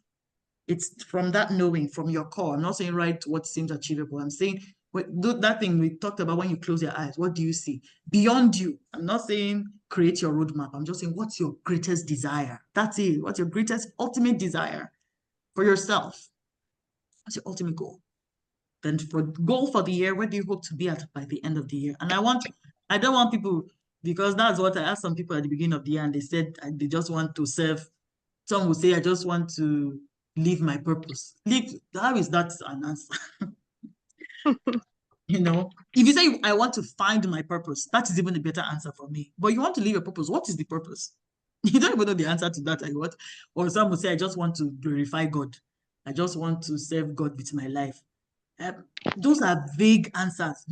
It's from that knowing, from your core. I'm not saying write what seems achievable. I'm saying that thing we talked about when you close your eyes, what do you see? Beyond you. I'm not saying create your roadmap. I'm just saying what's your greatest desire? That's it. What's your greatest ultimate desire for yourself? What's your ultimate goal? Then for goal for the year, where do you hope to be at by the end of the year? And I don't want people, because that's what I asked some people at the beginning of the year, and they said they just want to serve. Some will say, I just want to live my purpose. How is that an answer? If you say I want to find my purpose, that is even a better answer for me. But you want to live a purpose. What is the purpose? You don't even know the answer to that. Or some will say, I just want to glorify God. I just want to serve God with my life. Those are vague answers.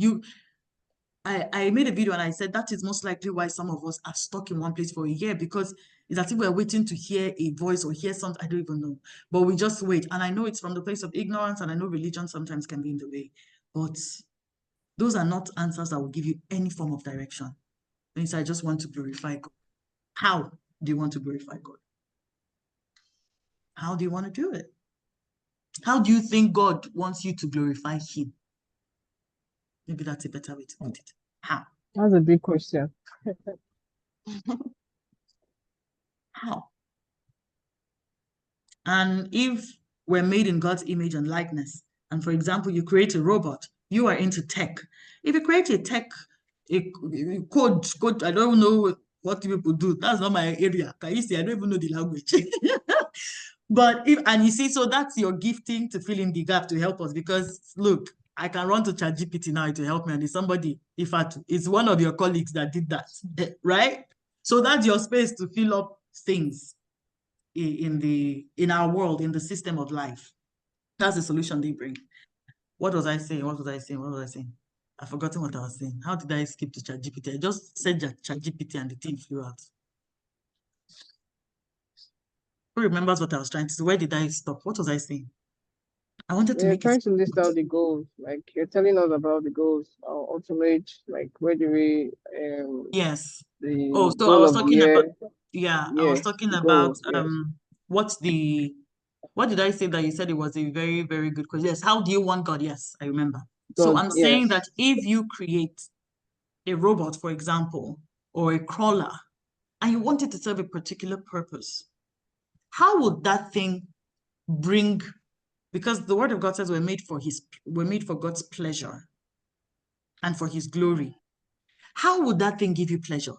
I made a video and I said that is most likely why some of us are stuck in one place for a year, because it's as if we're waiting to hear a voice or hear something, I don't even know. But we just wait. And I know it's from the place of ignorance, and I know religion sometimes can be in the way. But those are not answers that will give you any form of direction. And you say, I just want to glorify God. How do you want to glorify God? How do you want to do it? How do you think God wants you to glorify Him? Maybe that's a better way to put it. How? That's a big question. How? And if we're made in God's image and likeness, and for example, you create a robot, you are into tech. If you create a tech, a code, I don't know what people do. That's not my area. Can you see? I don't even know the language. But and you see, so that's your gifting to fill in the gap to help us, because look, I can run to ChatGPT now to help me, and it's somebody, it's one of your colleagues that did that, right? So that's your space to fill up things in our world, in the system of life. That's the solution they bring. What was I saying? I've forgotten what I was saying. How did I skip to ChatGPT? I just said ChatGPT and the thing flew out. Who remembers what I was trying to say? Where did I stop? What was I saying? I wanted to You're make trying it. to list out the goals. Like you're telling us about the goals, ultimate, like where do we Yes. the Oh, so I goal was of the talking about, year. I was talking The about goals, yes. what did I say that you said it was a very, very good question? Yes, how do you want God? Yes, I remember. So God, I'm saying yes. that if you create a robot, for example, or a crawler, and you want it to serve a particular purpose, how would that thing bring, because the word of God says we're made for God's pleasure and for His glory. How would that thing give you pleasure?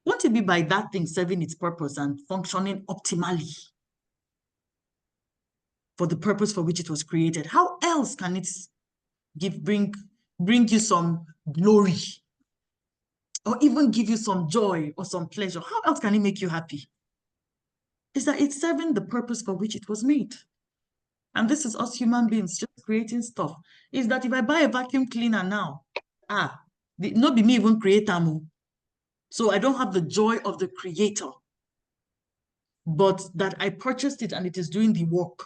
Won't it be by that thing serving its purpose and functioning optimally for the purpose for which it was created? How else can it bring you some glory, or even give you some joy or some pleasure? How else can it make you happy? Is that it's serving the purpose for which it was made. And this is us human beings just creating stuff. Is that if I buy a vacuum cleaner now, not be me even create them. So I don't have the joy of the creator, but that I purchased it and it is doing the work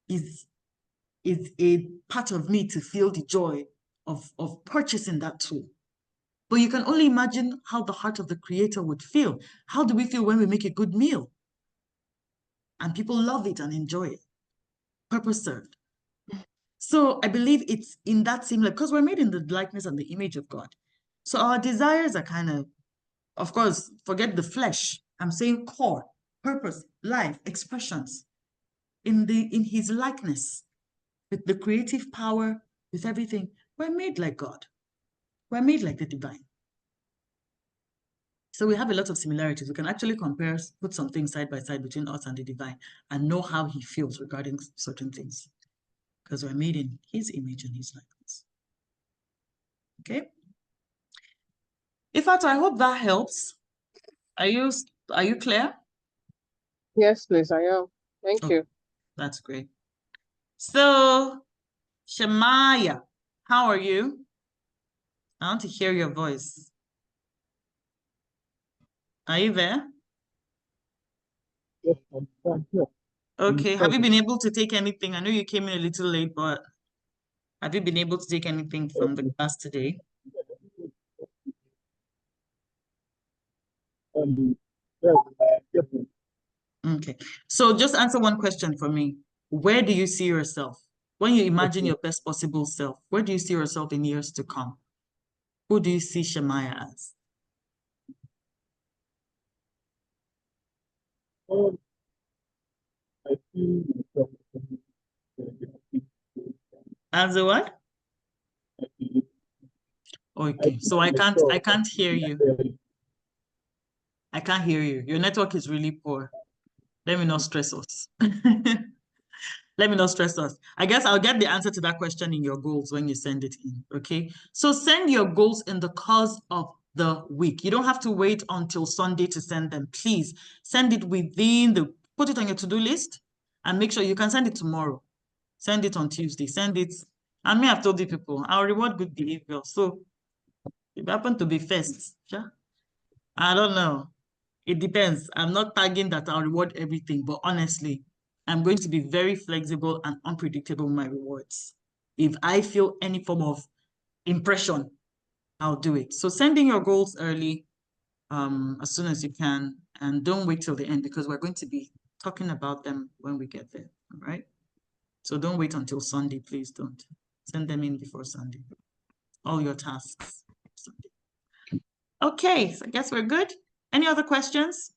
is a part of me to feel the joy of purchasing that tool. But you can only imagine how the heart of the creator would feel. How do we feel when we make a good meal and people love it and enjoy it? Purpose served. So I believe it's in that same level, because we're made in the likeness and the image of God. So our desires are kind of course, forget the flesh. I'm saying core, purpose, life, expressions in His likeness, with the creative power, with everything. We're made like God. We're made like the divine. So we have a lot of similarities. We can actually compare, put some things side by side between us and the divine, and know how He feels regarding certain things, because we're made in His image and His likeness. Okay. In fact, I hope that helps. Are you clear? Yes, please, I am. Thank you. That's great. So, Shemaya, how are you? I want to hear your voice. Are you there? Yes, yes. Okay. Have you been able to take anything? I know you came in a little late, but have you been able to take anything from the class today? Okay. So just answer one question for me. Where do you see yourself? When you imagine your best possible self, where do you see yourself in years to come? Who do you see Shemaya as? As a what? Okay, so I can't hear you. I can't hear you. Your network is really poor. Let me not stress us. Let me not stress us. I guess I'll get the answer to that question in your goals when you send it in, okay? So send your goals in the course of the week. You don't have to wait until Sunday to send them. Please send it put it on your to-do list And make sure you can send it tomorrow. Send it on Tuesday. Send it. And me, I've told the people, I'll reward good behavior. So if you happen to be first, sure. I don't know. It depends. I'm not tagging that I'll reward everything, but honestly, I'm going to be very flexible and unpredictable with my rewards. If I feel any form of impression, I'll do it. So sending your goals early, as soon as you can, and don't wait till the end because we're going to be talking about them when we get there. All right. So don't wait until Sunday, please don't. Send them in before Sunday. All your tasks. Sunday. Okay, so I guess we're good. Any other questions?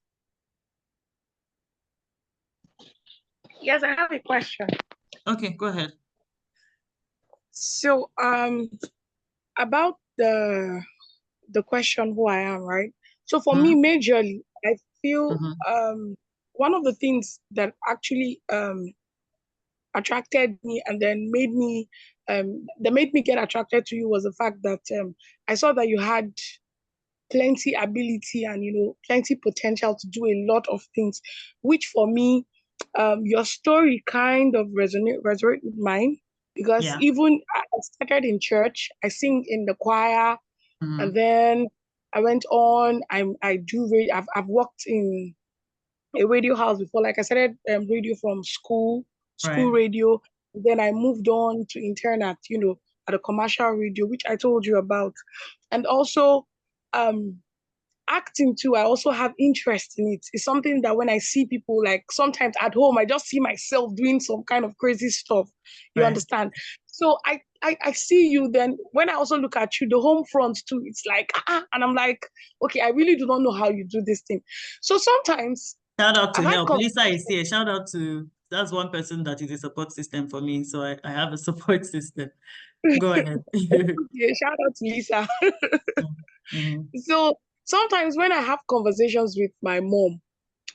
Yes, I have a question. Okay, go ahead. So, about the question who I am, right? So for me, majorly, I feel one of the things that actually attracted me and then that made me get attracted to you was the fact that I saw that you had plenty ability and plenty potential to do a lot of things, which for me, your story kind of resonate with mine because Yeah. even I started in church, I sing in the choir, and then I went on. I've worked in a radio house before. Like I started radio from school Right. radio. Then I moved on to intern at a commercial radio, which I told you about, and also um acting too. I also have interest in it. It's something that when I see people, like sometimes at home, I just see myself doing some kind of crazy stuff. You Right. understand? So I see you. Then when I also look at you, the home front too, it's like and I'm like, okay, I really do not know how you do this thing. So sometimes Shout out to I've had help. Lisa is here. Shout out to, that's one person that is a support system for me. So I have a support system. Go ahead. yeah, shout out to Lisa. Mhm. So sometimes when I have conversations with my mom,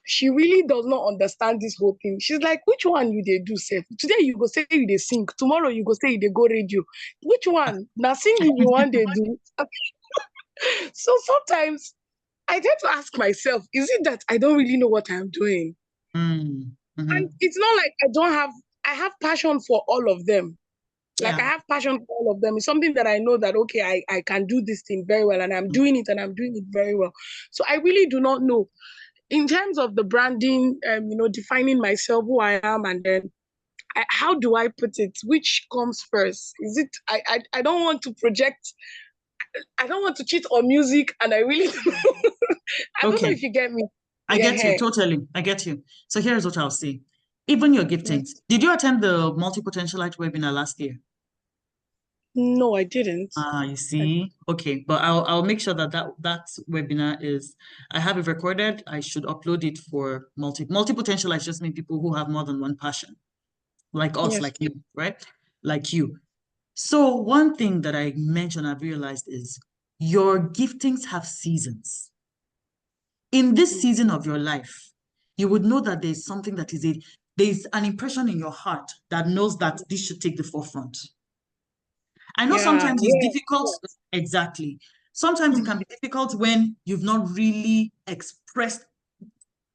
she really does not understand this whole thing. She's like, which one you they do, Seth? Today you go say you they sing. Tomorrow you go say you they go radio. Which one? Now singing you want they do. So sometimes I tend to ask myself, is it that I don't really know what I'm doing? Mm. And it's not like I have passion for all of them. Like I Yeah. have passion for all of them. It's something that I know that, okay, I can do this thing very well and I'm doing it and I'm doing it very well. So I really do not know. In terms of the branding, defining myself, who I am, and then how do I put it? Which comes first? Is it, I don't want to project, I don't want to cheat on music and I really, I don't know Okay. if you get me. I get you Yeah. totally. I get you. So here's what I'll say. Even your giftings. Did you attend the multi-potentialite webinar last year? No, I didn't. You see. Okay, but I'll make sure that webinar is, I have it recorded. I should upload it for multi-potentialites just mean people who have more than one passion, like us, Yes. like you, right? Like you. So one thing that I mentioned, I've realized is your giftings have seasons. In this season of your life, you would know that there's something that there's an impression in your heart that knows that this should take the forefront. I know Yeah. sometimes it's difficult. Exactly. Sometimes it can be difficult when you've not really expressed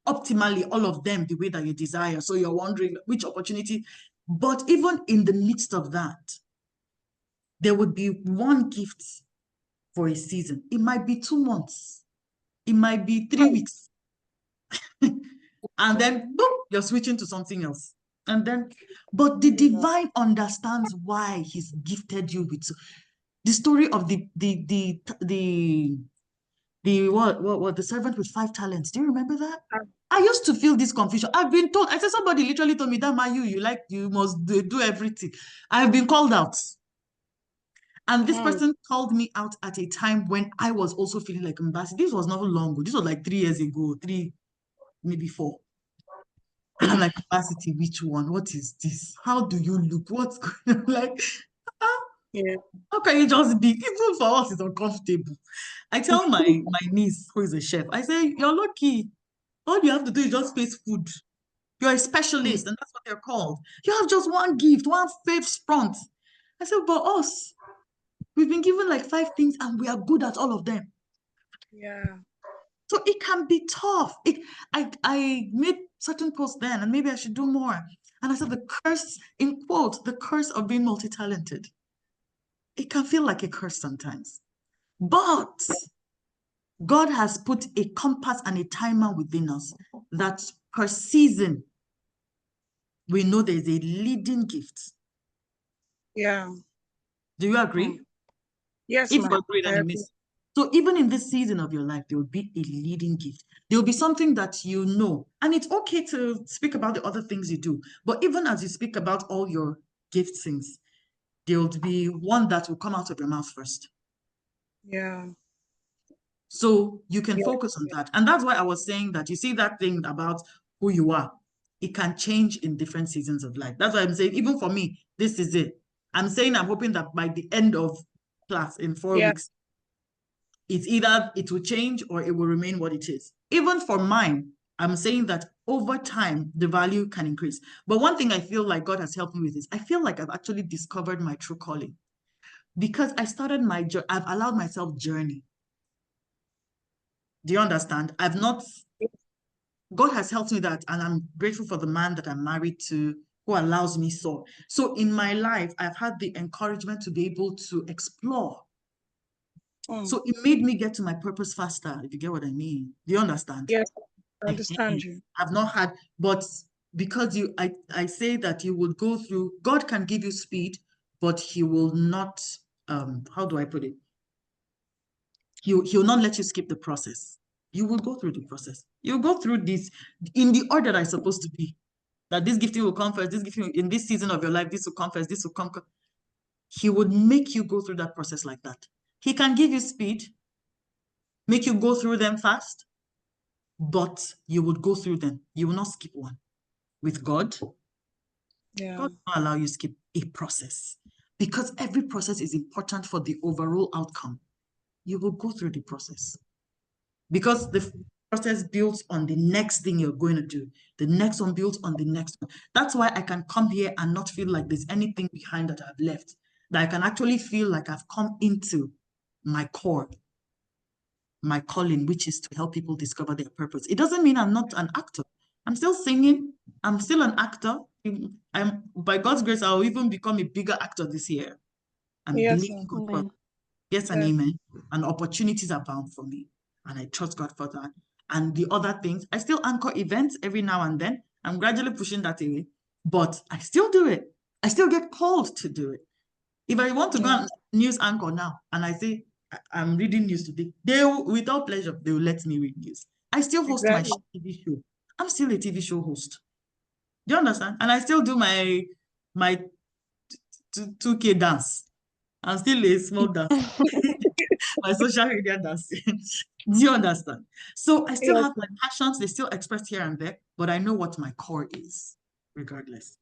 optimally all of them the way that you desire. So you're wondering which opportunity. But even in the midst of that, there would be one gift for a season. It might be 2 months. It might be 3 weeks. And then boom, you're switching to something else. And then, but the divine understands why he's gifted you with the story of the servant with 5 talents. Do you remember that? I used to feel this confusion. I've been told, I said, somebody literally told me that you must do everything. I've been called out. And this person called me out at a time when I was also feeling like embarrassed. This was not long ago. This was like 3 years ago, maybe 4. And I'm like, capacity, which one? What is this? How do you look? What's going on? Like, Yeah. how can you just be? Even for us, it's uncomfortable. I tell my niece, who is a chef, I say, you're lucky. All you have to do is just face food. You're a specialist, and that's what they're called. You have just one gift, one fifth front. I said, but us, we've been given like 5 things, and we are good at all of them. Yeah. So it can be tough. I made certain posts then, and maybe I should do more. And I said, the curse, in quote, the curse of being multi-talented. It can feel like a curse sometimes. But God has put a compass and a timer within us that per season, we know there's a leading gift. Yeah. Do you agree? Mm. Yes, If you ma'am. agree, then you miss. So even in this season of your life, there will be a leading gift. There will be something that you know. And it's okay to speak about the other things you do. But even as you speak about all your giftings, there will be one that will come out of your mouth first. Yeah. So you can Yeah. focus on that. And that's why I was saying that you see that thing about who you are. It can change in different seasons of life. That's why I'm saying, even for me, this is it. I'm saying I'm hoping that by the end of class in 4 Yeah. weeks, it's either it will change or it will remain what it is. Even for mine, I'm saying that over time, the value can increase. But one thing I feel like God has helped me with is I feel like I've actually discovered my true calling because I started my journey, I've allowed myself journey. Do you understand? God has helped me that, and I'm grateful for the man that I'm married to who allows me so. So in my life, I've had the encouragement to be able to explore. Mm. So it made me get to my purpose faster, if you get what I mean. Do you understand? Yes, I understand you. I've not had, but because I say that you will go through, God can give you speed, but he will not, how do I put it? He'll not let you skip the process. You will go through the process. You'll go through this in the order that it's supposed to be. That this gifting will come first, this gifting in this season of your life, this will come first, this will come. He would make you go through that process like that. He can give you speed, make you go through them fast, but you would go through them. You will not skip one. With God, Yeah. God will not allow you skip a process because every process is important for the overall outcome. You will go through the process because the process builds on the next thing you're going to do. The next one builds on the next one. That's why I can come here and not feel like there's anything behind that I've left. That I can actually feel like I've come into my core, my calling, which is to help people discover their purpose. It doesn't mean I'm not an actor. I'm still singing. I'm still an actor. I'm by God's grace, I'll even become a bigger actor this year. I'm Yes, believing ma'am. God for Amen. yes and Yes. amen. And opportunities are bound for me. And I trust God for that. And the other things, I still anchor events every now and then. I'm gradually pushing that away, but I still do it. I still get called to do it. If I want to go Yeah. on news anchor now and I say, I'm reading news today, without pleasure, they will let me read news. I still host my Exactly. TV show. I'm still a TV show host. Do you understand? And I still do my 2K dance. I'm still a small dance. My social media dancing. Do you understand? So I still Yes. have my passions, they still expressed here and there, but I know what my core is, regardless.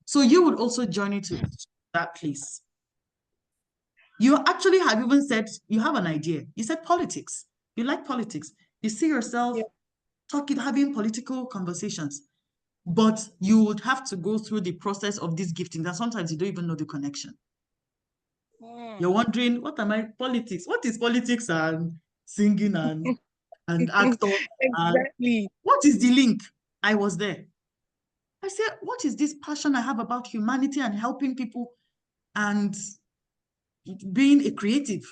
So you would also journey to that place. You actually have even said you have an idea. You said politics. You like politics. You see yourself Yeah. talking, having political conversations, but you would have to go through the process of this gifting that sometimes you don't even know the connection. You're wondering, what am I, politics? What is politics and singing and actor? And Exactly. what is the link? I was there. I said, what is this passion I have about humanity and helping people and being a creative?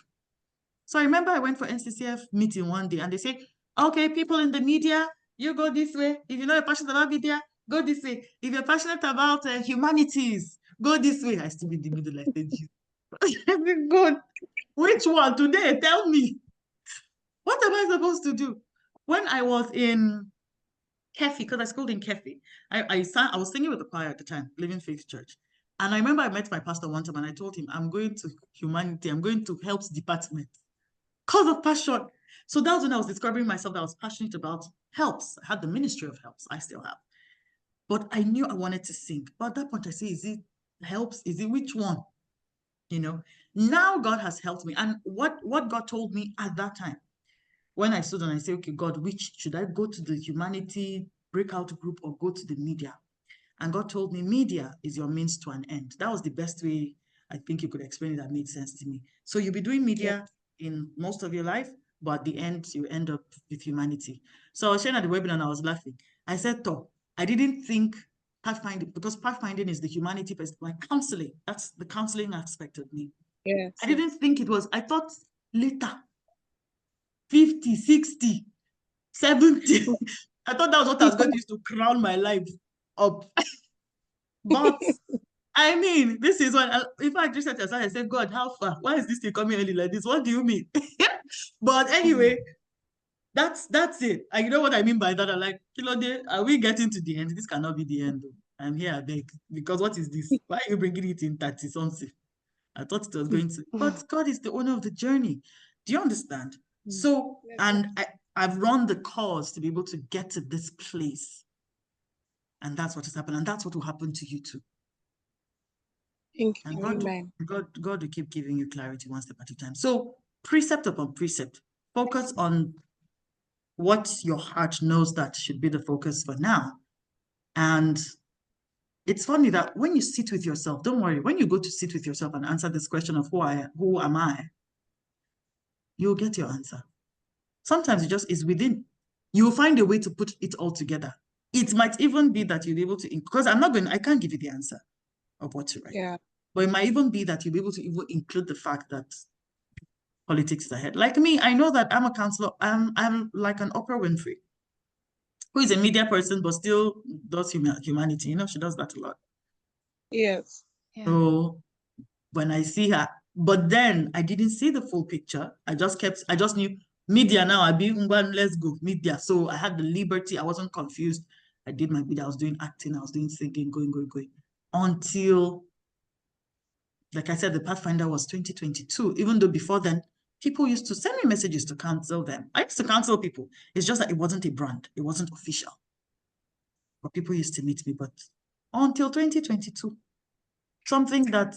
So I remember I went for NCCF meeting one day and they said, okay, people in the media, you go this way. If you're not passionate about media, go this way. If you're passionate about humanities, go this way. I still in the middle, I said, good. Which one today? Tell me. What am I supposed to do? When I was in Kefi, because I schooled in Kefi, I was singing with the choir at the time, Living Faith Church. And I remember I met my pastor one time and I told him, I'm going to humanity, I'm going to health department. Cause of passion. So that was when I was discovering myself that I was passionate about helps. I had the ministry of helps. I still have. But I knew I wanted to sing. But at that point, I say, is it helps? Is it which one? You know, now God has helped me. And what God told me at that time, when I stood and I say, okay, God, which should I go to the humanity breakout group or go to the media? And God told me, media is your means to an end. That was the best way I think you could explain it that made sense to me. So you'll be doing media in most of your life, but at the end, you end up with humanity. So I was sharing at the webinar and I was laughing. I said, I didn't think pathfinding, because pathfinding is the humanity, like counseling. That's the counseling aspect of me. Yes. I didn't think it was, I thought later, 50, 60, 70. I thought that was what I was going to use to crown my life up. But I mean, this is when, if I just said to I said, God, how far? Why is this thing coming early like this? What do you mean? But anyway, that's it. And you know what I mean by that? I'm like, Kilode, are we getting to the end? This cannot be the end. I'm here, I beg. Because what is this? Why are you bringing it in 30 something? I thought it was going to, but God is the owner of the journey. Do you understand? So, and I've run the course to be able to get to this place. And that's what has happened. And that's what will happen to you too. Thank And you. Amen. God will keep giving you clarity one step at a time. So precept upon precept, focus on what your heart knows that should be the focus for now. And it's funny that when you sit with yourself, don't worry, when you go to sit with yourself and answer this question of who am I, you'll get your answer. Sometimes it just is within. You'll find a way to put it all together. It might even be that you'll be able to, because I can't give you the answer of what to write. Yeah. But it might even be that you'll be able to even include the fact that politics is ahead. Like me, I know that I'm a counselor. I'm like an Oprah Winfrey, who is a media person, but still does humanity. You know, she does that a lot. Yes. Yeah. So when I see her, but then I didn't see the full picture. I just knew media now. Let's go media. So I had the liberty. I wasn't confused. I did my media. I was doing acting. I was doing singing, going. Until, like I said, the Pathfinder was 2022. Even though before then, people used to send me messages to counsel them. I used to counsel people. It's just that it wasn't a brand. It wasn't official. But people used to meet me. But until 2022, something that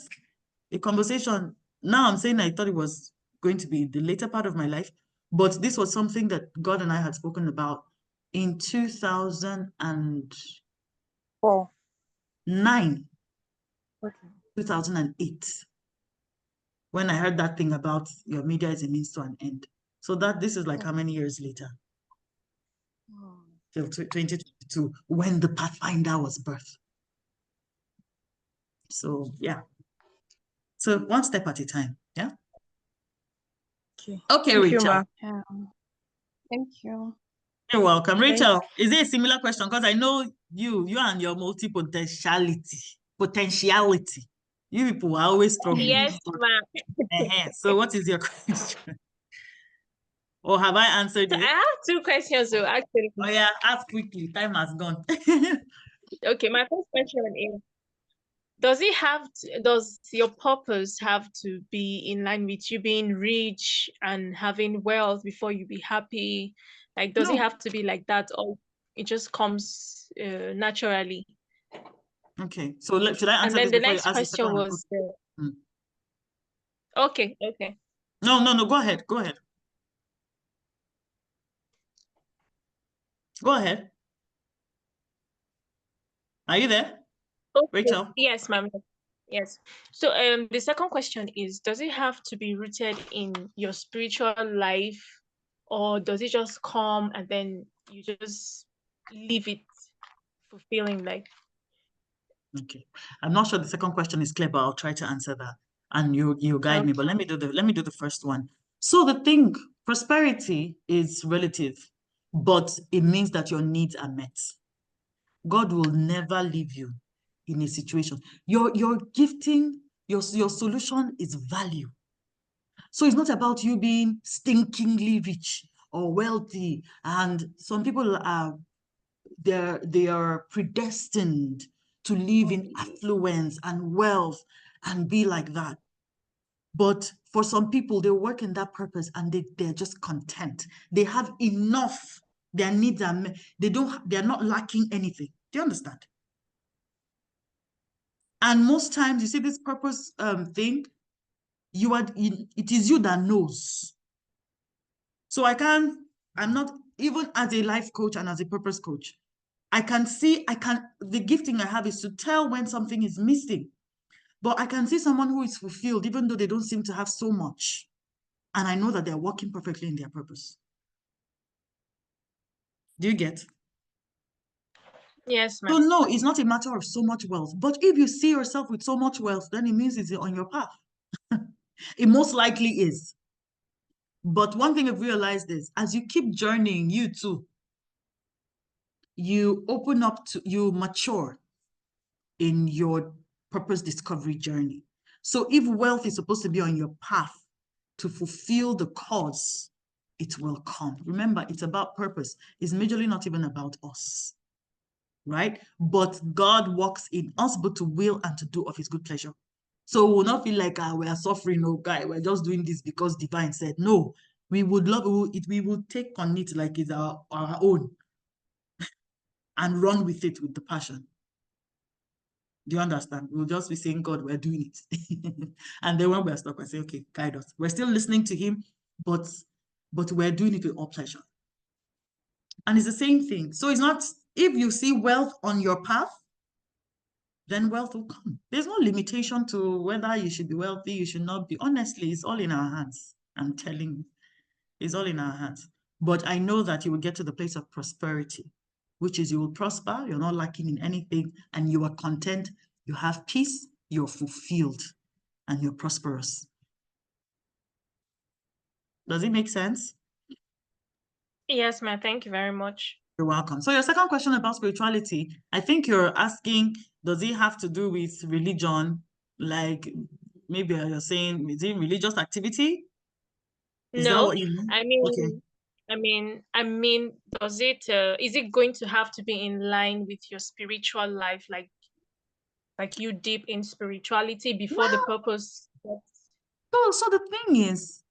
a conversation, now I'm saying I thought it was going to be the later part of my life, but this was something that God and I had spoken about in 2009, Oh. 2008, when I heard that thing about your media is a means to an end. So this is like how many years later? Till 2022, when the Pathfinder was birthed. So yeah. So one step at a time. Yeah. Okay, Thank Rachel. you, ma. Yeah. Thank you. You're welcome. Thank- Rachel, is it a similar question? Because I know you and your potentiality. You people are always struggling. Yes, ma'am. So what is your question? Or have I answered So I it? have two questions though, actually. Oh yeah, ask quickly. Time has gone. Okay, my first question is, does your purpose have to be in line with you being rich and having wealth before you be happy? Like, does it No. have to be like that, or it just comes naturally? Okay. So should I And answer then this the before you next ask the second question one? was, Hmm. okay. No. Go ahead. Go ahead. Are you there, Okay. Rachel? Yes, ma'am. Yes. So the second question is, does it have to be rooted in your spiritual life, or does it just come and then you just leave it fulfilling like? Okay. I'm not sure the second question is clear, but I'll try to answer that. And you guide me. But let me do the first one. So the thing, prosperity is relative, but it means that your needs are met. God will never leave you in a situation. Your gifting, your solution is value. So it's not about you being stinkingly rich or wealthy. And some people are they are predestined to live in affluence and wealth and be like that. But for some people, they work in that purpose and they're just content. They have enough. Their needs are met. They're not lacking anything. Do you understand? And most times you see this purpose thing, it is you that knows. So I'm not, even as a life coach and as a purpose coach, the gifting I have is to tell when something is missing. But I can see someone who is fulfilled, even though they don't seem to have so much. And I know that they're working perfectly in their purpose. Do you get? Yes, So ma'am. no, it's not a matter of so much wealth. But if you see yourself with so much wealth, then it means it's on your path. It most likely is. But one thing I've realized is as you keep journeying, you too, you open up to, you mature in your purpose discovery journey. So if wealth is supposed to be on your path to fulfill the cause, it will come. Remember, it's about purpose. It's majorly not even about us, right? But God works in us both to will and to do of his good pleasure. So we'll not feel like we are suffering, oh guy, we're just doing this because divine said. No, we would love it, we will take on it like it's our own and run with it with the passion. Do you understand? We'll just be saying, God, we're doing it. And then when we're stuck, we say, okay, guide us. We're still listening to him, but we're doing it with all pleasure. And it's the same thing. So it's not, if you see wealth on your path, then wealth will come. There's no limitation to whether you should be wealthy, you should not be. Honestly, it's all in our hands. I'm telling you, it's all in our hands. But I know that you will get to the place of prosperity, which is you will prosper, you're not lacking in anything, and you are content, you have peace, you're fulfilled, and you're prosperous. Does it make sense? Yes, ma'am. Thank you very much. You're welcome. So your second question about spirituality, I think you're asking, does it have to do with religion? Like maybe you're saying, is it religious activity? Is that No, what you mean? I Okay. mean, does it, is it going to have to be in line with your spiritual life, like you deep in spirituality before the Well, purpose? so the thing is,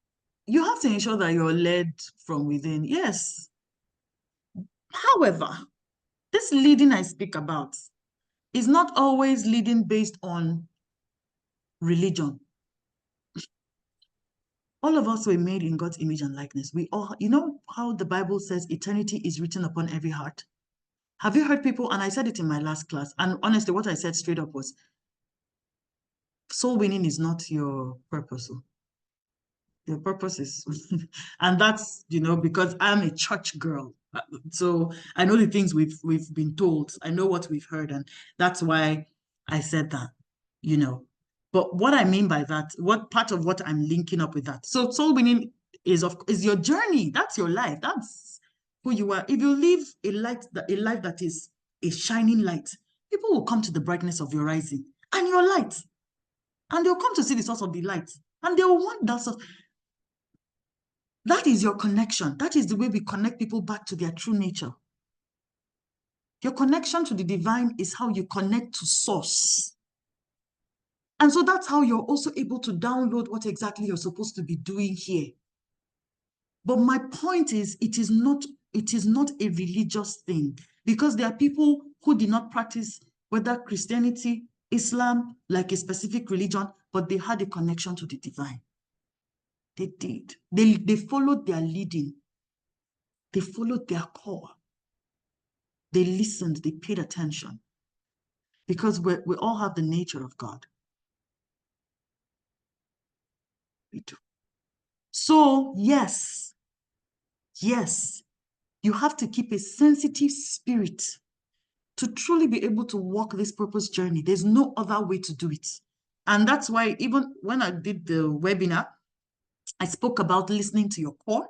you have to ensure that you're led from within. Yes. However, this leading I speak about is not always leading based on religion. All of us were made in God's image and likeness. We all, you know how the Bible says eternity is written upon every heart? Have you heard people, and I said it in my last class, and honestly, what I said straight up was, soul winning is not your purpose. Your purpose is, and that's, because I'm a church girl. So I know the things we've been told. I know what we've heard, and that's why I said that. But what I mean by that, what part of what I'm linking up with that? So soul winning is your journey. That's your life. That's who you are. If you live a life that is a shining light, people will come to the brightness of your rising and your light, and they'll come to see the source of the light, and they will want that source. That is your connection. That is the way we connect people back to their true nature. Your connection to the divine is how you connect to source. And so that's how you're also able to download what exactly you're supposed to be doing here. But my point is, it is not a religious thing, because there are people who did not practice whether Christianity, Islam, like a specific religion, but they had a connection to the divine. They did. They followed their leading. They followed their core. They listened, they paid attention, because we all have the nature of God. We do. So yes, you have to keep a sensitive spirit to truly be able to walk this purpose journey. There's no other way to do it. And that's why even when I did the webinar, I spoke about listening to your core.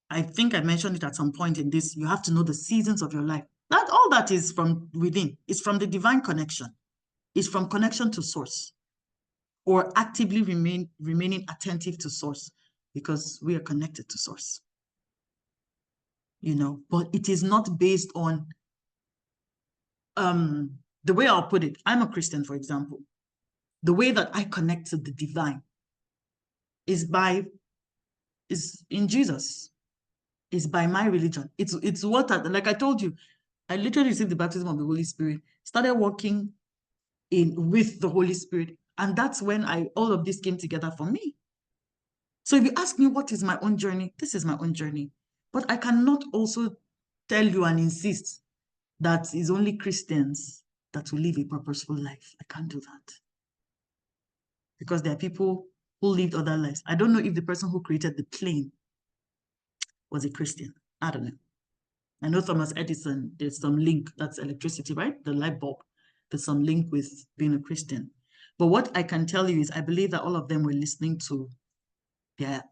I think I mentioned it at some point in this. You have to know the seasons of your life. All that is from within. It's from the divine connection. It's from connection to source, or actively remaining attentive to source, because we are connected to source. But it is not based on the way I'll put it. I'm a Christian, for example. The way that I connect to the divine is in Jesus, is by my religion. It's what, like I told you, I literally received the baptism of the Holy Spirit, started walking with the Holy Spirit, and that's when all of this came together for me. So if you ask me what is my own journey, this is my own journey. But I cannot also tell you and insist that it's only Christians that will live a purposeful life. I can't do that. Because there are people who lived other lives. I don't know if the person who created the plane was a Christian. I don't know. I know Thomas Edison, there's some link, that's electricity, right? The light bulb. There's some link with being a Christian. But what I can tell you is I believe that all of them were listening to their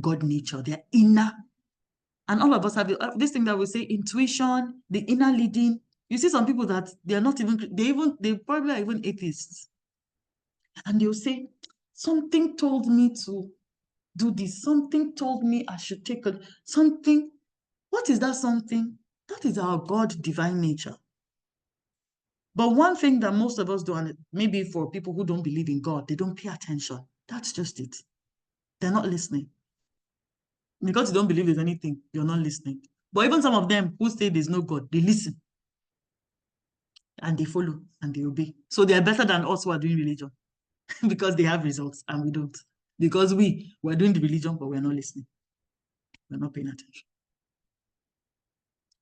God nature, their inner. And all of us have this thing that we say intuition, the inner leading. You see some people that they are not even, they probably are even atheists. And they'll say, something told me to do this. Something told me I should take something. What is that something? That is our God divine nature. But one thing that most of us do, and maybe for people who don't believe in God, they don't pay attention. That's just it. They're not listening. Because you don't believe there's anything, you're not listening. But even some of them who say there's no God, they listen. And they follow and they obey. So they are better than us who are doing religion because they have results and we don't. Because we're doing the religion, but we're not listening. We're not paying attention.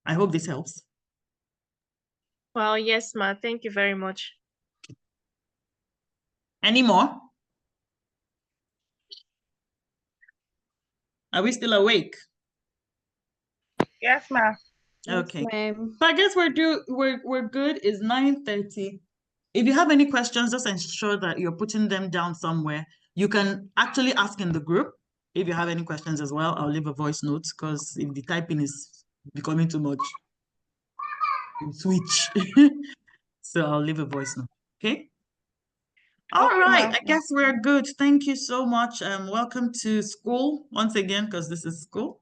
I hope this helps. Well, yes, ma. Thank you very much. Any more? Are we still awake? Yes, ma'am. Okay. Yes, ma'am. So I guess we're good. It's 9:30. If you have any questions, just ensure that you're putting them down somewhere. You can actually ask in the group. If you have any questions as well, I'll leave a voice note because if the typing is becoming too much, we'll switch. So I'll leave a voice note. Okay. All Okay, right. ma'am. I guess we're good. Thank you so much. Welcome to school once again, because this is school.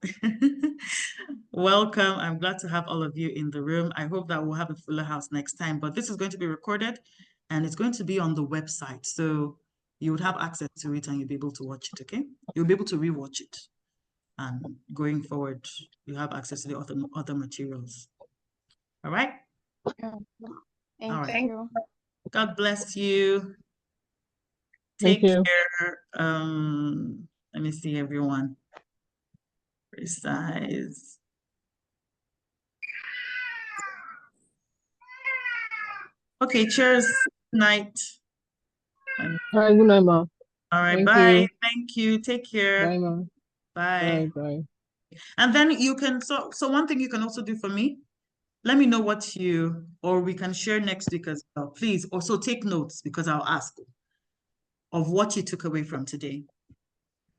Welcome. I'm glad to have all of you in the room. I hope that we'll have a fuller house next time, but this is going to be recorded and it's going to be on the website. So you would have access to it and you'll be able to watch it, okay? You'll be able to rewatch it. And going forward, you have access to the other materials. All right? Thank All right. you. God bless you. Thank Take you. care. Let me see everyone. Precise. Okay, cheers. Good night. All right, good night, ma. All right, Thank bye. you. Thank you. Take care. Bye, ma. Bye. Bye. And then you can, so one thing you can also do for me, let me know what or we can share next week as well. Please also take notes because I'll ask of what you took away from today.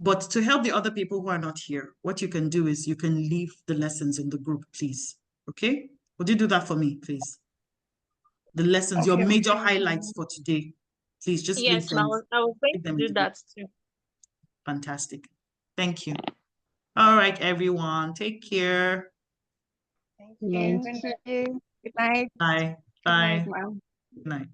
But to help the other people who are not here, what you can do is you can leave the lessons in the group, please. Okay? Would you do that for me, please? The lessons, your Okay. major highlights for today. Please just leave Yes, ma. them. I was going Leave to them in do the group. that too. Fantastic. Thank you. All right, everyone. Take care. Thank Good you. night. Thank you. Good night. Bye. Good night, Bye. ma'am. Good night.